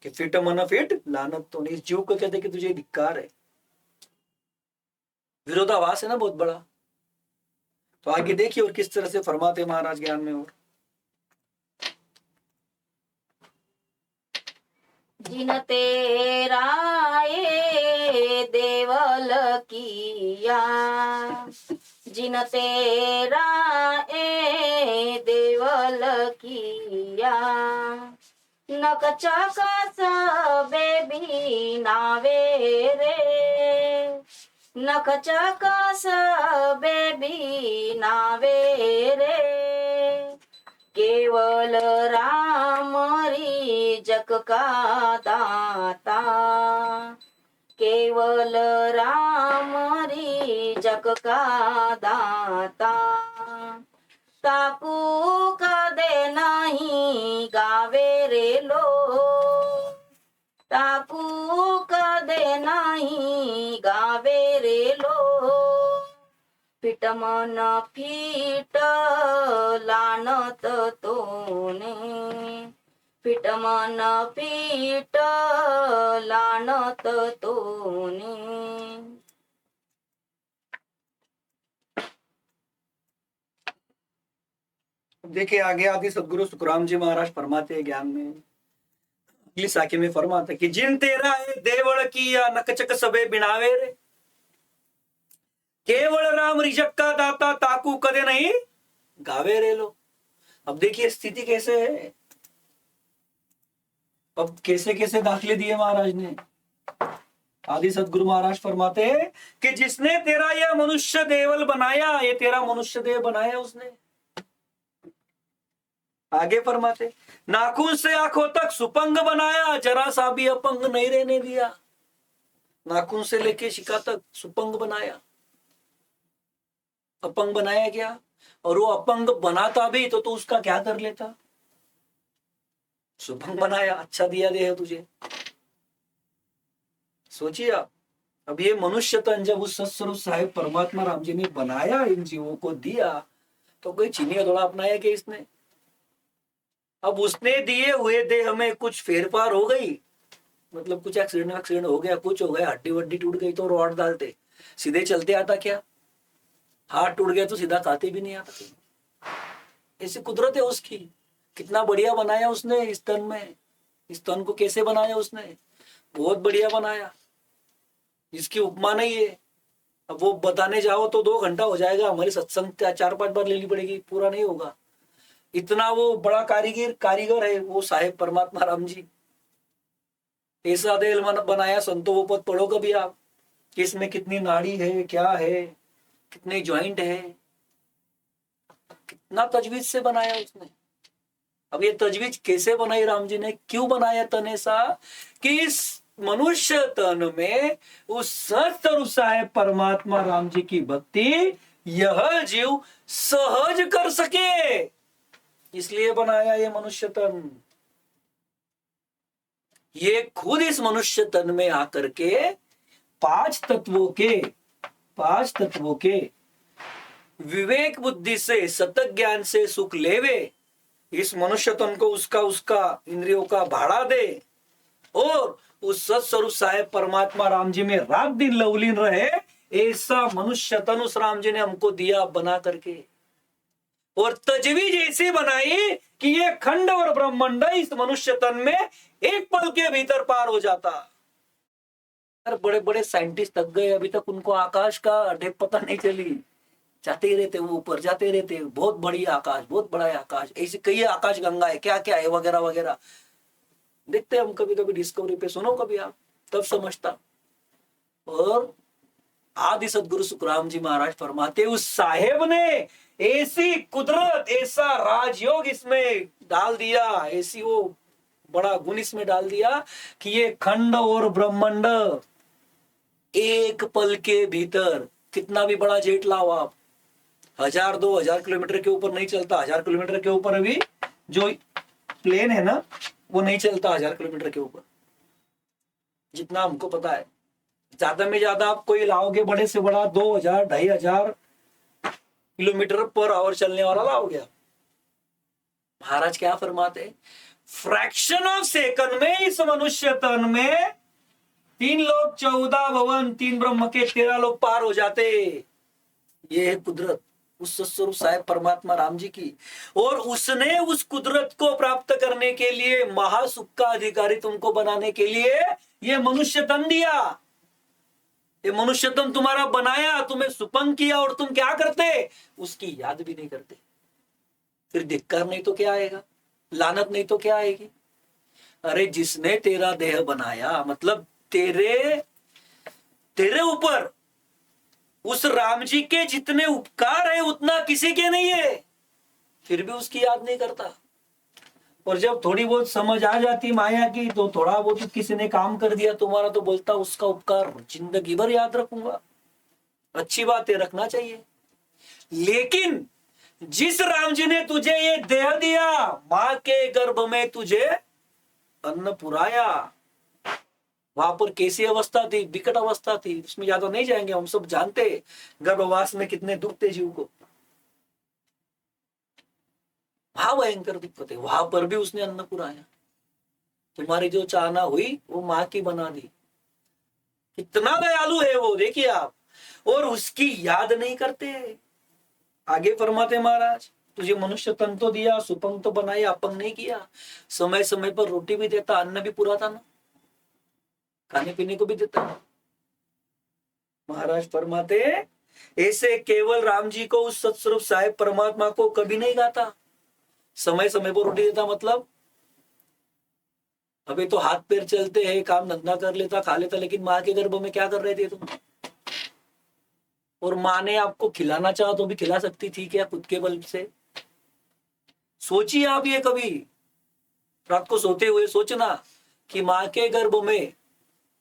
कि फिट मन फिट लानत तो नहीं। इस जीव को कहते कि तुझे धिक्कार है। विरोधाभास है ना बहुत बड़ा। तो आगे देखिए और किस तरह से फरमाते महाराज ज्ञान में। और जिन तेरा ये देवल किया, जिन तेरा ए देवल किया, नकचक सबे बीनावे रे, नकचक सबे बीनावे रे, केवल राम रिजक का दाता, केवल राम रिजक का दाता, ताकू कदे नहीं गावे रे लो, ताकू कदे नहीं गावे रे लो, फिट मन फिट लानत तोने, फिट मन फिट लानत तोने। देखिए आगे आदि सदगुरु सुखराम जी महाराज फरमाते हैं ज्ञान में, अगली साखी में फरमाते कि जिन तेरा है देवड़ किया, नकचक सबे बिनावे रे, केवल राम रिजक का दाता, ताकू कदे नहीं गावे रे लो। अब देखिए स्थिति कैसे है, अब कैसे कैसे दाखले दिए महाराज ने। आदि सदगुरु महाराज फरमाते हैं कि जिसने तेरा यह मनुष्य देवल बनाया, ये तेरा मनुष्य देव बनाया उसने। आगे फरमाते, नाखून से आंखों तक सुपंग बनाया, जरा सा भी अपंग नहीं रहने दिया। नाखून से लेके शिका तक सुपंग बनाया। अपंग बनाया क्या? और वो अपंग बनाता भी तो उसका क्या कर लेता? सुपंग बनाया, अच्छा दिया देह तुझे। सोचिए आप, अब ये मनुष्य तन जब उस सत्स्वरूप साहेब परमात्मा राम जी ने बनाया, इन जीवों को दिया, तो कोई चीनी थोड़ा अपनाया कि इसने? अब उसने दिए हुए देह में कुछ फेरफार हो गई, मतलब कुछ एक्सीडेंट हो गया, कुछ हो गया, हड्डी वड्डी टूट गई तो रॉड डालते, सीधे चलते आता क्या? हाथ टूट गया तो सीधा खाते भी नहीं आता। ऐसी कुदरत है उसकी। कितना बढ़िया बनाया उसने इस तन में। इस तन को कैसे बनाया उसने? बहुत बढ़िया बनाया, इसकी उपमा नहीं है। अब वो बताने जाओ तो 2 घंटा हो जाएगा, हमारी सत्संग 4-5 बार लेनी पड़ेगी, पूरा नहीं होगा। इतना वो बड़ा कारीगर है वो साहेब परमात्मा राम जी। ऐसा देह बनाया संतो, वो पद पढ़ो कभी आप, कि इसमें कितनी नाड़ी है, क्या है, कितने ज्वाइंट है, कितना तजवीज से बनाया उसने। अब ये तजवीज कैसे बनाई राम जी ने, क्यों बनाया तन ऐसा कि इस मनुष्य तन में उस सत्स्वरूप साहेब परमात्मा राम जी की भक्ति यह जीव सहज कर सके, इसलिए बनाया ये मनुष्य तन। ये खुद इस मनुष्य तन में आकर के 5 तत्वों के विवेक बुद्धि से, सतत ज्ञान से सुख लेवे, इस मनुष्य तन को उसका इंद्रियों का भाड़ा दे, और उस सत्स्वरूप साहेब परमात्मा राम जी में रात दिन लवलीन रहे, ऐसा मनुष्य तन उस राम जी ने हमको दिया बना करके। और तजवीज ऐसी बनाई कि ये खंड और ब्रह्मांड इस मनुष्य तन में एक पल के भीतर पार हो जाता। बड़े बड़े साइंटिस्ट थक गए, अभी तक उनको आकाश का ढेप पता नहीं चली। जाते ही रहते वो ऊपर, जाते रहते, बहुत बड़ी आकाश, बहुत बड़ा है आकाश, ऐसी कई आकाश गंगा है, क्या क्या है वगैरह वगैरह। देखते हम कभी कभी डिस्कवरी पे, सुनो कभी आप, तब समझता। और आदि सदगुरु सुखराम जी महाराज फरमाते, उस साहेब ने ऐसी कुदरत, ऐसा राजयोग इसमें डाल दिया, ऐसी वो बड़ा गुण इसमें डाल दिया कि ये खंड और ब्रह्मांड एक पल के भीतर, कितना भी बड़ा जेट लाओ आप, 1000-2000 किलोमीटर के ऊपर नहीं चलता। 1000 किलोमीटर के ऊपर अभी जो प्लेन है ना, वो नहीं चलता 1000 किलोमीटर के ऊपर, जितना हमको पता है। ज्यादा में ज्यादा आप कोई लाओगे बड़े से बड़ा 2000-2500 किलोमीटर पर आवर चलने वाला लाओगे। महाराज क्या फरमाते, फ्रैक्शन ऑफ सेकंड में इस मनुष्य तन में 3 लोग 14 भवन, 3 ब्रह्म के 13 लोग पार हो जाते। ये है कुदरत उस सत्स्वरूप साहेब परमात्मा राम जी की। और उसने उस कुदरत को प्राप्त करने के लिए, महासुख का अधिकारी तुमको बनाने के लिए ये मनुष्य तन दिया। ये मनुष्य तन तुम्हारा बनाया, तुम्हें सुपंग किया, और तुम क्या करते, उसकी याद भी नहीं करते। फिर धिक्कार नहीं तो क्या आएगा, लानत नहीं तो क्या आएगी। अरे जिसने तेरा देह बनाया, मतलब तेरे ऊपर उस राम जी के जितने उपकार है उतना किसी के नहीं है, फिर भी उसकी याद नहीं करता। और जब थोड़ी बहुत समझ आ जाती माया की, तो थोड़ा बहुत किसी ने काम कर दिया तुम्हारा, तो बोलता उसका उपकार जिंदगी भर याद रखूंगा। अच्छी बात है, रखना चाहिए। लेकिन जिस राम जी ने तुझे ये देह दिया, मां के गर्भ में तुझे अन्न पुराया, वहां पर कैसी अवस्था थी, विकट अवस्था थी, उसमें ज्यादा नहीं जाएंगे, हम सब जानते गर्भवास में कितने दुख थे जीव को, वहां भयंकर दिक्कत है, वहां पर भी उसने अन्न पुराया। तुम्हारी जो चाहना हुई वो मां की बना दी। कितना दयालु है वो, देखिए आप। और उसकी याद नहीं करते। आगे फरमाते महाराज, तुझे मनुष्य तन तो दिया, सुपंग तो बनाया, अपंग नहीं किया। समय समय पर रोटी भी देता, अन्न भी पूरा था ना, खाने पीने को भी देता। महाराज फरमाते, ऐसे केवल राम जी को, उस सत्स्वरूप साहेब परमात्मा को कभी नहीं गाता। समय समय पर रोटी देता, मतलब अभी तो हाथ पैर चलते हैं, काम धंधा कर लेता, खा लेता, लेकिन माँ के गर्भ में क्या कर रहे थे तुम? और माँ ने आपको खिलाना चाहा तो भी खिला सकती थी क्या खुद के बल से? सोचिए आप ये कभी, रात को सोते हुए सोचना कि माँ के गर्भ में,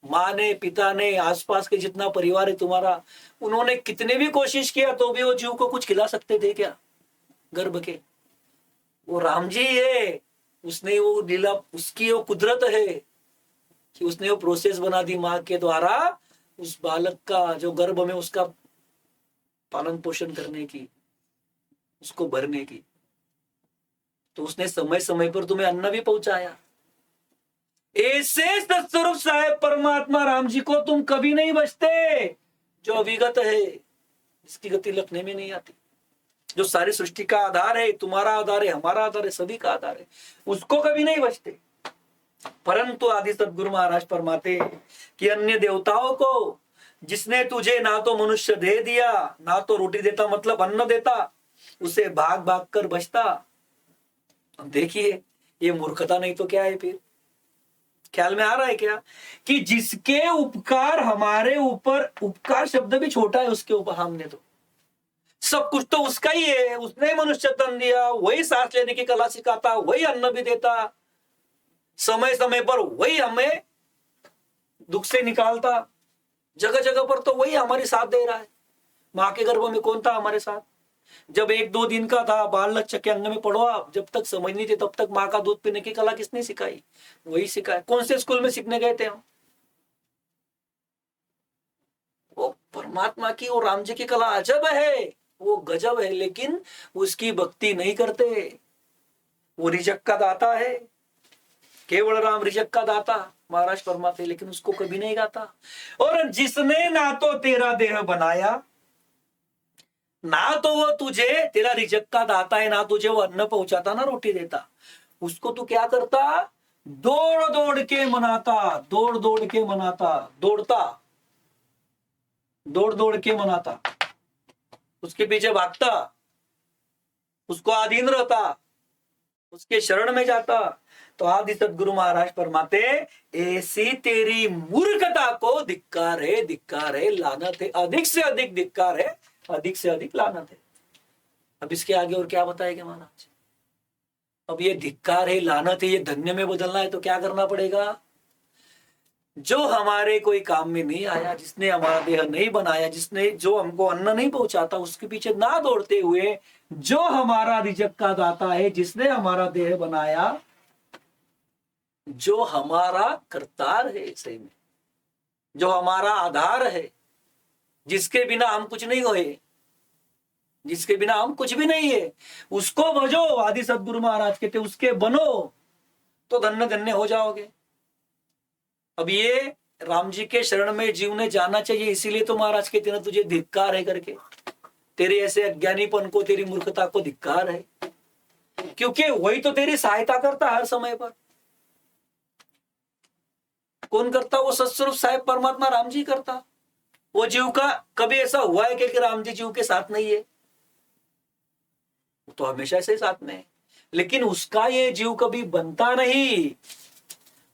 माँ ने, पिता ने, आसपास के जितना परिवार है तुम्हारा, उन्होंने कितने भी कोशिश किया तो भी वो जीव को कुछ खिला सकते थे क्या गर्भ के? वो राम जी है, उसने वो लीला, उसकी वो कुदरत है कि उसने वो प्रोसेस बना दी माँ के द्वारा, उस बालक का जो गर्भ में उसका पालन पोषण करने की, उसको भरने की, तो उसने समय समय पर तुम्हें अन्न भी पहुंचाया। ऐसे सत्स्वरूप साहेब परमात्मा राम जी को तुम कभी नहीं बचते, जो अविगत है, इसकी गति लखने में नहीं आती, जो सारी सृष्टि का आधार है, तुम्हारा आधार है, हमारा आधार है, सभी का आधार है, उसको कभी नहीं बचते। परंतु आदि सदगुरु महाराज फरमाते कि अन्य देवताओं को जिसने तुझे ना तो मनुष्य दे दिया, ना तो रोटी देता मतलब अन्न देता, उसे भाग भाग कर बचता। अब देखिए ये मूर्खता नहीं तो क्या है फिर? ख्याल में आ रहा है क्या कि जिसके उपकार हमारे ऊपर, उपकार शब्द भी छोटा है उसके ऊपर, हमने तो सब कुछ तो उसका ही है, उसने मनुष्य तन दिया, वही सांस लेने की कला सिखाता, वही अन्न भी देता, समय समय पर वही हमें दुख से निकालता, जगह जगह पर तो वही हमारी साथ दे रहा है। माँ के गर्भ में कौन था हमारे साथ? जब 1-2 दिन का था, बाल बच्चे के अंग में पड़वा, जब तक समझ नहीं थी तब तक माँ का दूध पीने की कला किसने सिखाई? वही सिखाया। कौन से स्कूल में सीखने गए थे हम? वो परमात्मा की और राम जी की कला अजब है, वो गजब है, लेकिन उसकी भक्ति नहीं करते। वो रिजक का दाता है, केवल राम रिजक का दाता महाराज फरमाते, लेकिन उसको कभी नहीं गाता। और जिसने ना तो तेरा देह बनाया, ना तो वो तुझे, तेरा रिजक का दाता है, ना तुझे वो अन्न पहुंचाता ना रोटी देता, उसको तू क्या करता? दौड़ दौड़ के मनाता, दौड़ दौड़ के मनाता, दौड़ता, दौड़ दौड़ के मनाता, उसके पीछे भागता, उसको अधीन रहता, उसके शरण में जाता। तो आदि सदगुरु महाराज फरमाते, ऐसी तेरी मूर्खता को धिक्कार है, लानत है, अधिक से अधिक धिक्कार है, अधिक से अधिक लानत है। अब इसके आगे और क्या बताएंगे महाराज? अब ये धिक्कार है, लानत है, ये धन्य में बदलना है तो क्या करना पड़ेगा? जो हमारे कोई काम में नहीं आया, जिसने हमारा देह नहीं बनाया, जिसने जो हमको अन्न नहीं पहुंचाता, उसके पीछे ना दौड़ते हुए, जो हमारा रिजक का दाता है, जिसने हमारा देह बनाया, जो हमारा करतार है, सही में जो हमारा आधार है, जिसके बिना हम कुछ नहीं होए, जिसके बिना हम कुछ भी नहीं है, उसको भजो। आदि सदगुरु महाराज कहते उसके बनो तो धन्य धन्य हो जाओगे। अब ये राम जी के शरण में जीव ने जाना चाहिए, इसीलिए तो महाराज कहते ना तुझे धिक्कार है करके, तेरे ऐसे अज्ञानीपन को, तेरी मूर्खता को धिक्कार है, क्योंकि वही तो तेरी सहायता करता हर समय पर। कौन करता? वो सत्स्वरूप साहेब परमात्मा राम जी करता। वो जीव का कभी ऐसा हुआ है कि राम जी जीव के साथ नहीं है? तो हमेशा से साथ में है, लेकिन उसका ये जीव कभी बनता नहीं,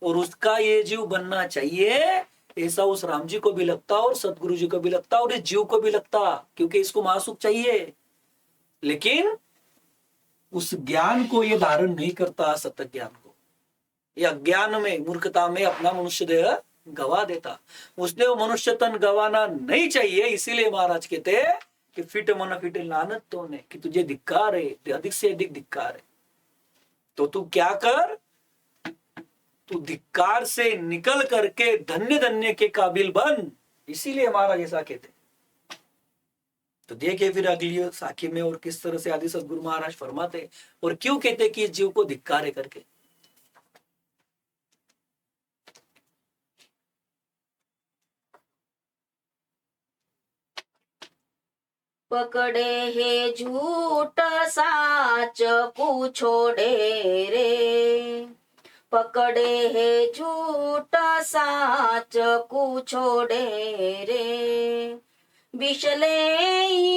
और उसका ये जीव बनना चाहिए ऐसा उस राम जी को भी लगता, और सतगुरु जी को भी लगता, और इस जीव को भी लगता, क्योंकि इसको महासुख चाहिए, लेकिन उस ज्ञान को ये धारण नहीं करता, सत्य ज्ञान को, ये अज्ञान में, मूर्खता में अपना मनुष्य देह गवा देता। उसने वो मनुष्य तन गवाना नहीं चाहिए, इसीलिए महाराज कहते हैं कि फिट मन फिट लानत तो ने, कि तुझे धिक्कार है, अधिक से अधिक धिक्कार है। तो तू क्या कर? तू धिक्कार से निकल करके धन्य धन्य के काबिल बन, इसीलिए महाराज ऐसा कहते। तो देखिए फिर अगली साखी में और किस तरह से आदि सदगुरु महाराज फरमाते और क्यों कहते कि इस जीव को धिक्कार है करके। पकड़े है झूठ साच पूछोड़े रे, पकड़े है झूठ साच पूछोड़े रे, बिशले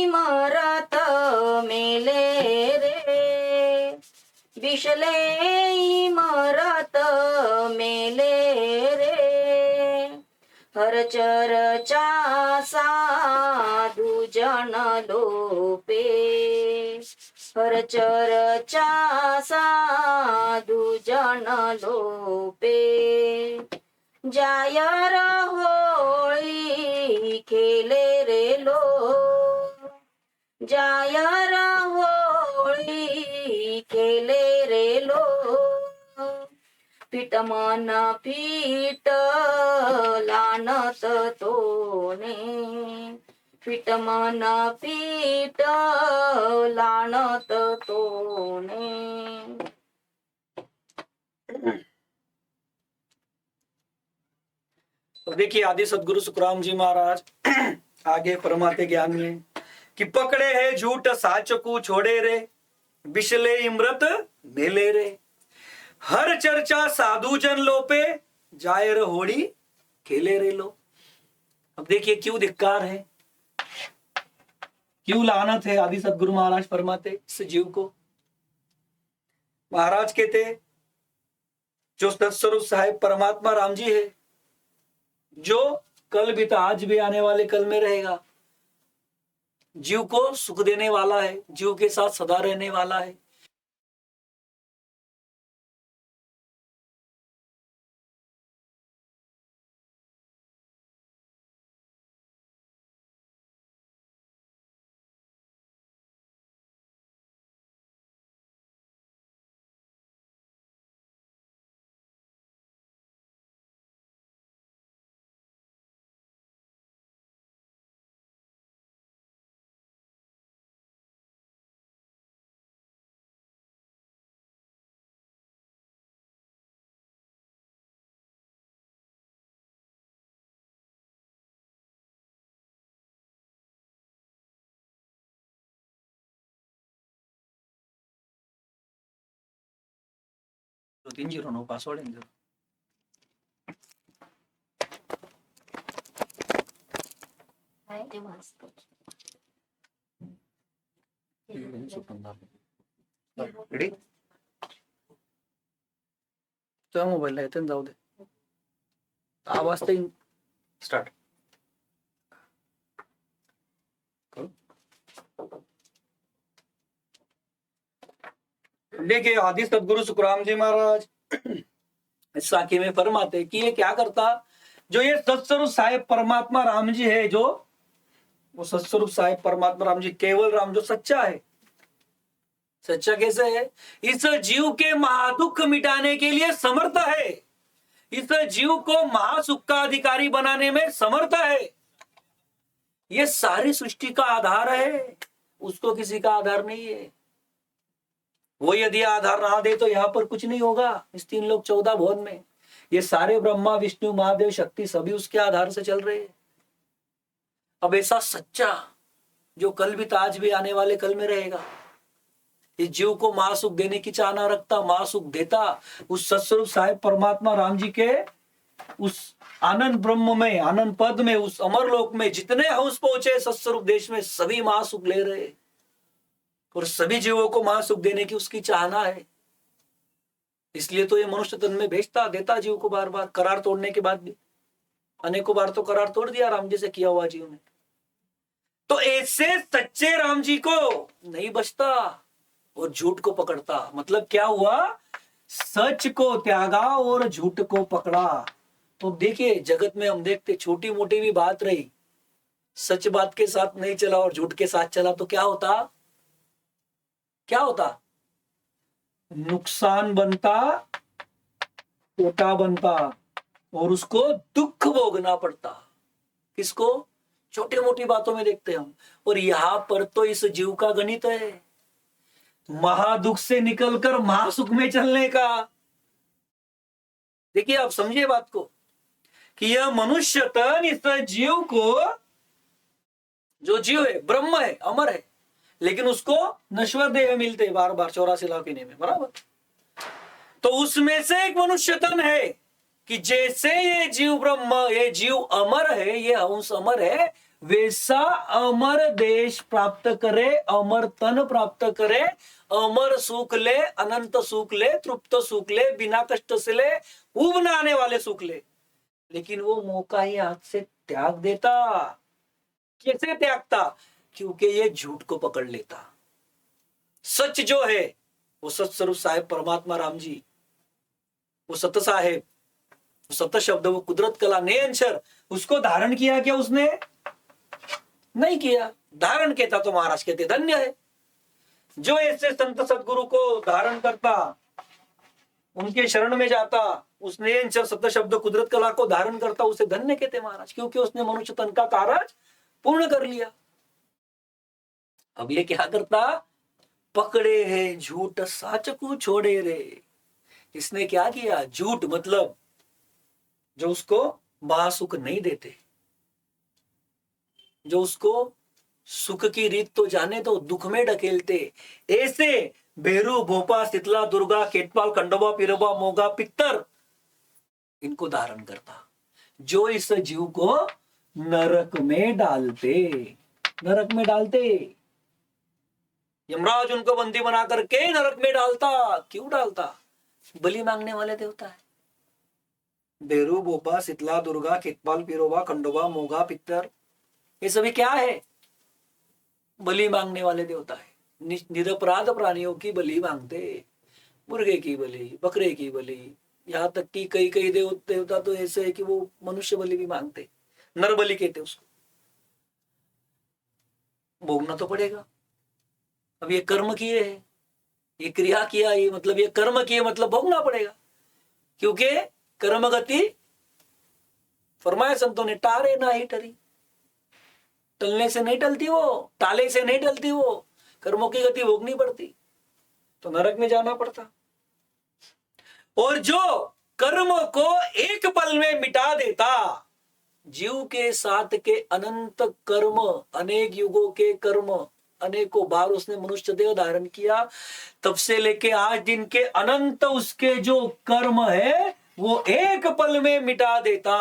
इमरत मेले रे, बिशले इमरत मेले रे, हर चर्चा साधु जन लोपे, हर चर्चा साधु जन लोपे, जायर होळी खेले रे लो, जायर होळी खेले रे लो, पीठ मन पीठ लानत तोने, पीठ मन पीठ लानत तोने। तो देखिए आदि सदगुरु सुखराम जी महाराज आगे फरमाते ज्ञान में कि पकड़े है झूठ साच को छोड़े रे, बिशले इमृत मेले रे, हर चर्चा साधु जन लोपे, जायर होड़ी खेले रे लो। अब देखिए क्यों धिक्कार है, क्यों लानत है। आदि सदगुरु महाराज फरमाते इस जीव को, महाराज कहते जो सत्स्वरूप साहेब परमात्मा राम जी है, जो कल भी था आज भी आने वाले कल में रहेगा, जीव को सुख देने वाला है, जीव के साथ सदा रहने वाला है। तो 309 पासवर्ड है इनका। रेडी तो मोबाईल येते जाऊ दे, आवाज ते स्टार्ट। देखिए आदि सदगुरु सुखराम जी महाराज इस साखी में फरमाते कि ये क्या करता, जो ये सत्स्वरूप साहेब परमात्मा राम जी है, जो वो सत्स्वरूप साहेब परमात्मा राम जी केवल राम जो सच्चा है, सच्चा कैसे है, इस जीव के महादुख मिटाने के लिए समर्थ है, इस जीव को महासुख का अधिकारी बनाने में समर्थ है। ये सारी सृष्टि का आधार है, उसको किसी का आधार नहीं है। वो यदि आधार ना दे तो यहाँ पर कुछ नहीं होगा। इस 3 लोक 14 भुवन में ये सारे ब्रह्मा विष्णु महादेव शक्ति सभी उसके आधार से चल रहे हैं। अब ऐसा सच्चा जो कल भी था आज भी आने वाले कल में रहेगा, इस जीव को महासुख देने की चाहना रखता, महासुख देता, उस सत्स्वरूप साहेब परमात्मा राम जी के उस आनंद ब्रह्म में, आनंद पद में, उस अमर लोक में जितने हंस पहुंचे सत्स्वरूप देश में सभी महासुख ले रहे और सभी जीवों को महासुख देने की उसकी चाहना है। इसलिए तो ये मनुष्य तन में भेजता, देता जीव को बार बार, करार तोड़ने के बाद भी अनेकों बार तो करार तोड़ दिया राम जी से किया हुआ जीव ने। तो ऐसे सच्चे राम जी को नहीं बचता और झूठ को पकड़ता। मतलब क्या हुआ, सच को त्यागा और झूठ को पकड़ा। तो देखिए जगत में हम देखते छोटी मोटी भी बात रही, सच बात के साथ नहीं चला और झूठ के साथ चला तो क्या होता, क्या होता, नुकसान बनता, टोटा बनता और उसको दुख भोगना पड़ता। किसको, छोटी मोटी बातों में देखते हम। और यहां पर तो इस जीव का गणित है, महादुख से निकलकर महासुख में चलने का। देखिए आप समझिए बात को कि यह मनुष्य तन इस जीव को, जो जीव है ब्रह्म है, अमर है, लेकिन उसको नश्वर देह मिलते बार बार 84 लाख पीने में, बराबर। तो उसमें से एक मनुष्य तन है कि जैसे ये जीव ब्रह्म, ये जीव अमर है, ये हंस अमर है, वैसा अमर देश प्राप्त करे, अमर तन प्राप्त करे, अमर सुख ले, अनंत सुख ले, तृप्त सुख ले, बिना कष्ट से ले, उबना आने वाले सुख ले। लेकिन वो मौका ही हाथ से त्याग देता। कैसे त्यागता, क्योंकि ये झूठ को पकड़ लेता। सच जो है वो सत्स्वरूप साहेब परमात्मा राम जी, वो सत साहेब, वो सत शब्द, वो कुदरत कला ने अंशर, उसको धारण किया क्या उसने, नहीं किया। धारण कहता तो महाराज कहते धन्य है जो ऐसे संत सदगुरु को धारण करता, उनके शरण में जाता, उसने इन सत्य शब्द कुदरत कला को धारण करता, उसे धन्य कहते महाराज, क्योंकि उसने मनुष्य तन का कार्य पूर्ण कर लिया। अब ये क्या करता, पकड़े है झूठ साच को छोड़े रे। इसने क्या किया, झूठ मतलब जो उसको महासुख नहीं देते, जो उसको सुख की रीत तो जाने तो दुख में ढकेलते, ऐसे भेरू भोपा शीतला दुर्गा केटपाल खंडोबा पिरोबा मोगा पित्तर, इनको धारण करता, जो इस जीव को नरक में डालते, नरक में डालते। यमराज उनको बंदी बना करके नरक में डालता। क्यों डालता, बलि मांगने वाले देवता है। भेरू भोपा शीतला दुर्गा केतपाल पिरोबा खंडोबा मोगा पित्तर, ये सभी क्या है, बलि मांगने वाले देवता है। निरपराध प्राणियों की बलि मांगते, मुर्गे की बलि, बकरे की बलि, यहाँ तक कि कई कई देवता तो ऐसे है कि वो मनुष्य बलि भी मांगते, नर बलि कहते उसको। भोगना तो पड़ेगा। अब ये कर्म किए है, ये क्रिया किया, ये मतलब ये कर्म किए मतलब भोगना पड़ेगा, क्योंकि कर्म गति फरमाया संतों ने, टारे ना ही टरी, टलने से नहीं टलती वो, टाले से नहीं टलती वो, कर्मों की गति भोगनी पड़ती, तो नरक में जाना पड़ता। और जो कर्म को एक पल में मिटा देता, जीव के साथ के अनंत कर्म, अनेक युगों के कर्म, अनेकों बार उसने मनुष्य देह धारण किया, तब से लेके आज दिन के अनंत उसके जो कर्म है वो एक पल में मिटा देता।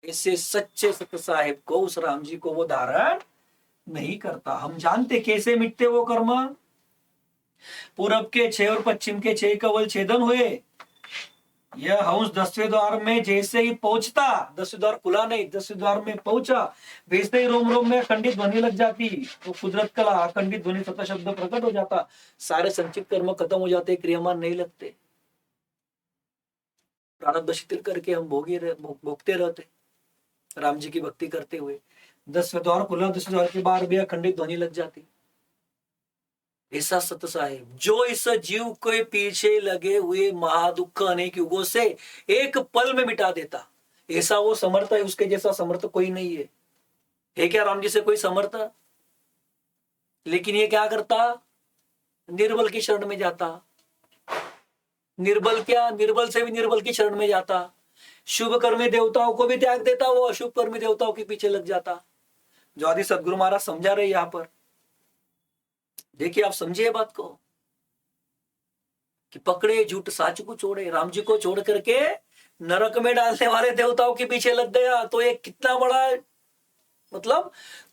इससे सच्चे सत्य साहिब को, उस राम जी को वो धारण नहीं करता। हम जानते कैसे मिटते वो कर्म। पूरब के 6 और पश्चिम के 6 कवल छेदन हुए। यह हंस 10वें द्वार में जैसे ही पहुंचता, 10वें द्वार खुला नहीं, 10वें द्वार में पहुंचा, वैसे ही रोम रोम में अखंडित ध्वनि लग जाती, तो कुदरत कला अखंडित ध्वनि सत्य शब्द प्रकट हो जाता, सारे संचित कर्म खत्म हो जाते, क्रियामान नहीं लगते, प्रारब्ध शिथिल करके हम भोगते रहते राम जी की भक्ति करते हुए। 10वें द्वार खुला, 10वें द्वार के बाहर भी अखंडित ध्वनि लग जाती। ऐसा सत्य साहिब जो इस जीव के पीछे लगे हुए महादुख अनेक युगों से एक पल में मिटा देता, ऐसा वो समर्थ है, उसके जैसा समर्थ कोई नहीं है। है क्या राम जी से कोई समर्थ? लेकिन ये क्या करता, निर्बल की शरण में जाता। निर्बल क्या, निर्बल से भी निर्बल की शरण में जाता। शुभ कर्मी देवताओं को भी त्याग देता, वो अशुभ कर्मी देवताओं के पीछे लग जाता। जो आदि सदगुरु महाराज समझा रहे यहां पर, देखिए आप समझिए बात को, कि पकड़े झूठ साच को छोड़े, राम जी को छोड़ करके नरक में डालने वाले देवताओं के पीछे लग गया, तो ये कितना बड़ा, मतलब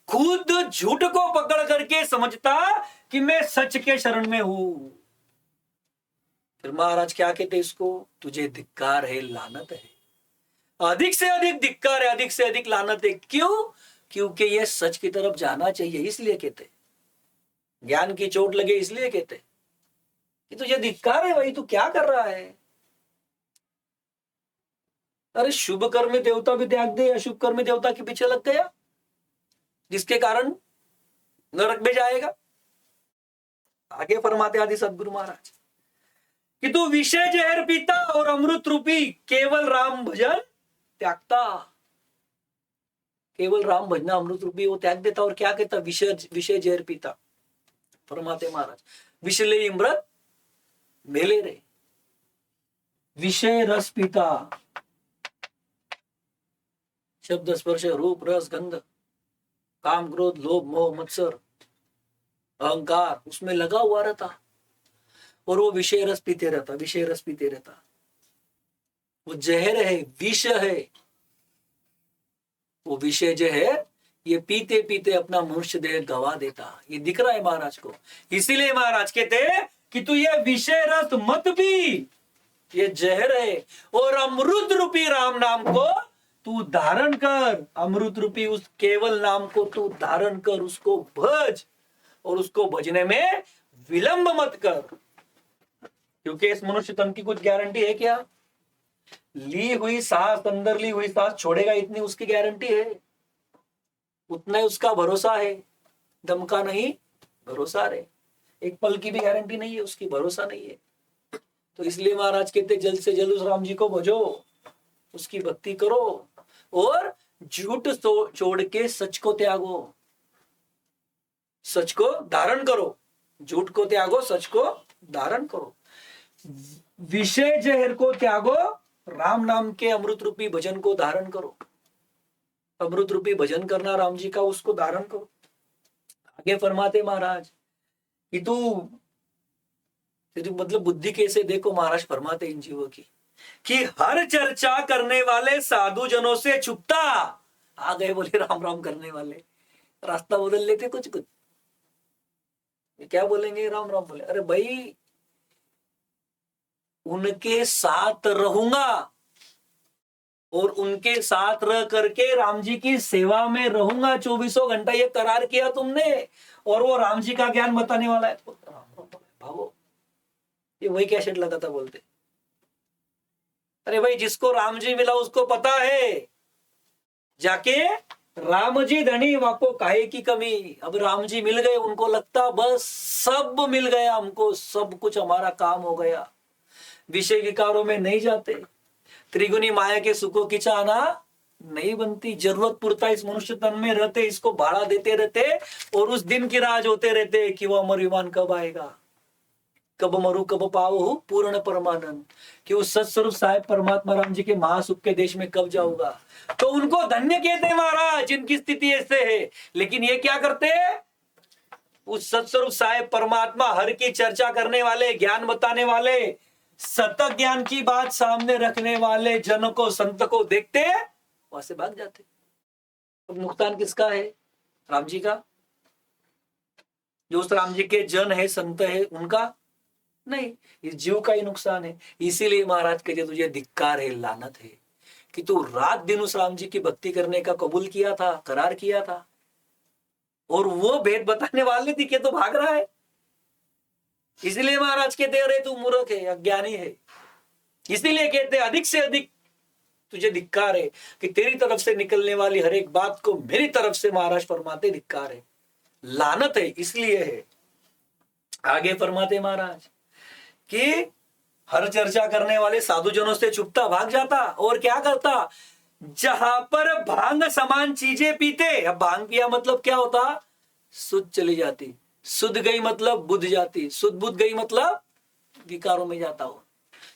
खुद झूठ को पकड़ करके समझता कि मैं सच के शरण में हूं। फिर महाराज क्या कहते इसको, तुझे धिक्कार है, लानत है, अधिक से अधिक धिक्कार है, अधिक से अधिक लानत है। क्यों? क्योंकि ये सच की तरफ जाना चाहिए, इसलिए कहते, ज्ञान की चोट लगे इसलिए कहते कि तुझे धिक्कार है भाई, तू क्या कर रहा है। अरे शुभ कर्म देवता भी त्याग दे, अशुभ कर्म देवता के पीछे लग गया, जिसके कारण नरक में जाएगा। आगे फरमाते आदि सदगुरु महाराज कि तू विषय जहर पीता और अमृत रूपी केवल राम भजन त्यागता। केवल राम भजना अमृत रूपी वो त्याग देता, और क्या कहता, विषय जहर पीता। फरमाते महाराज, विषले अमृत मेले रे, विषय रस पीता, शब्द स्पर्श रूप रस गंध काम क्रोध लोभ मोह मत्सर अहंकार उसमें लगा हुआ रहता, और वो विषय रस पीते रहता, विषय रस पीते रहता। वो जहर है, विष है, वो विषय जो है ये पीते पीते अपना मनुष्य देह गवा देता। ये दिख रहा है महाराज को, इसीलिए महाराज कहते कि तू ये विषय रस मत पी, ये जहर है, और अमृत रूपी राम नाम को तू धारण कर। अमृत रूपी उस केवल नाम को तू धारण कर, उसको भज, और उसको भजने में विलंब मत कर, क्योंकि इस मनुष्य तन की कुछ गारंटी है क्या? ली हुई सांस, अंदर ली हुई सांस छोड़ेगा, इतनी उसकी गारंटी है, उतना ही उसका भरोसा है। दम का नहीं भरोसा रे, एक पल की भी गारंटी नहीं है उसकी, भरोसा नहीं है। तो इसलिए महाराज कहते जल्द से जल्द उस राम जी को भजो, उसकी भक्ति करो और झूठ छोड़ के सच को त्यागो, सच को धारण करो, झूठ को त्यागो, सच को धारण करो, विषय जहर को त्यागो, राम नाम के अमृत रूपी भजन को धारण करो। अमृत रूपी भजन करना राम जी का, उसको धारण करो। आगे फरमाते महाराज कि तू मतलब बुद्धि कैसे देखो, महाराज फरमाते इन जीवों की कि हर चर्चा करने वाले साधु जनों से छुपता। आ गए बोले राम राम करने वाले, रास्ता बदल लेते कुछ कुछ, ये क्या बोलेंगे राम राम बोले, अरे भाई उनके साथ रहूंगा और उनके साथ रह करके राम जी की सेवा में रहूंगा 24 घंटा, ये करार किया तुमने, और वो राम जी का ज्ञान बताने वाला है। तो राम राम बोले भागो, ये वही कैसेट लगा था बोलते, अरे भाई जिसको राम जी मिला उसको पता है, जाके राम जी धनी वाको काहे की कमी। अब राम जी मिल गए, उनको लगता बस सब मिल गया हमको, सब कुछ हमारा काम हो गया, विषय विकारों में नहीं जाते, त्रिगुणी माया के सुखों की चाहना नहीं बनती, जरूरत पुरता इस मनुष्य तन में रहते, इसको भाड़ा देते रहते और उस दिन की राह होते रहते कि वह अमर विमान कब आएगा, कब मरु कब पाओ पूर्ण परमानंद, कि उस सत्स्वरूप साहेब परमात्मा राम जी के महासुख के देश में कब जाऊंगा। तो उनको धन्य कहते हैं महाराज जिनकी स्थिति ऐसे है। लेकिन ये क्या करते हैं, उस सत्स्वरूप साहेब परमात्मा हर की चर्चा करने वाले, ज्ञान बताने वाले, सतत ज्ञान की बात सामने रखने वाले जन को, संत को देखते वहां से भाग जाते। अब नुकसान किसका है, राम जी का, जो उस राम जी के जन है, संत है, उनका नहीं, इस जीव का ही नुकसान है। इसीलिए महाराज कहते तुझे धिक्कार है, लानत है कि तू रात दिन उस राम जी की भक्ति करने का कबूल किया था, करार किया था, और वो भेद बताने वाले दिखे तो भाग रहा है। इसलिए महाराज कहते अरे तू मूर्ख है, अज्ञानी है। इसीलिए कहते अधिक से अधिक तुझे धिक्कार है कि तेरी तरफ से निकलने वाली हर एक बात को मेरी तरफ से महाराज फरमाते धिक्कार है, लानत है, इसलिए है। आगे फरमाते महाराज कि हर चर्चा करने वाले साधुजनों से छुपता, भाग जाता, और क्या करता, जहां पर भांग समान चीजें पीते। अब भांग पिया मतलब क्या होता, सुध चली जाती, सुध गई मतलब बुध जाती, सुध बुध गई मतलब विकारों में जाता हो।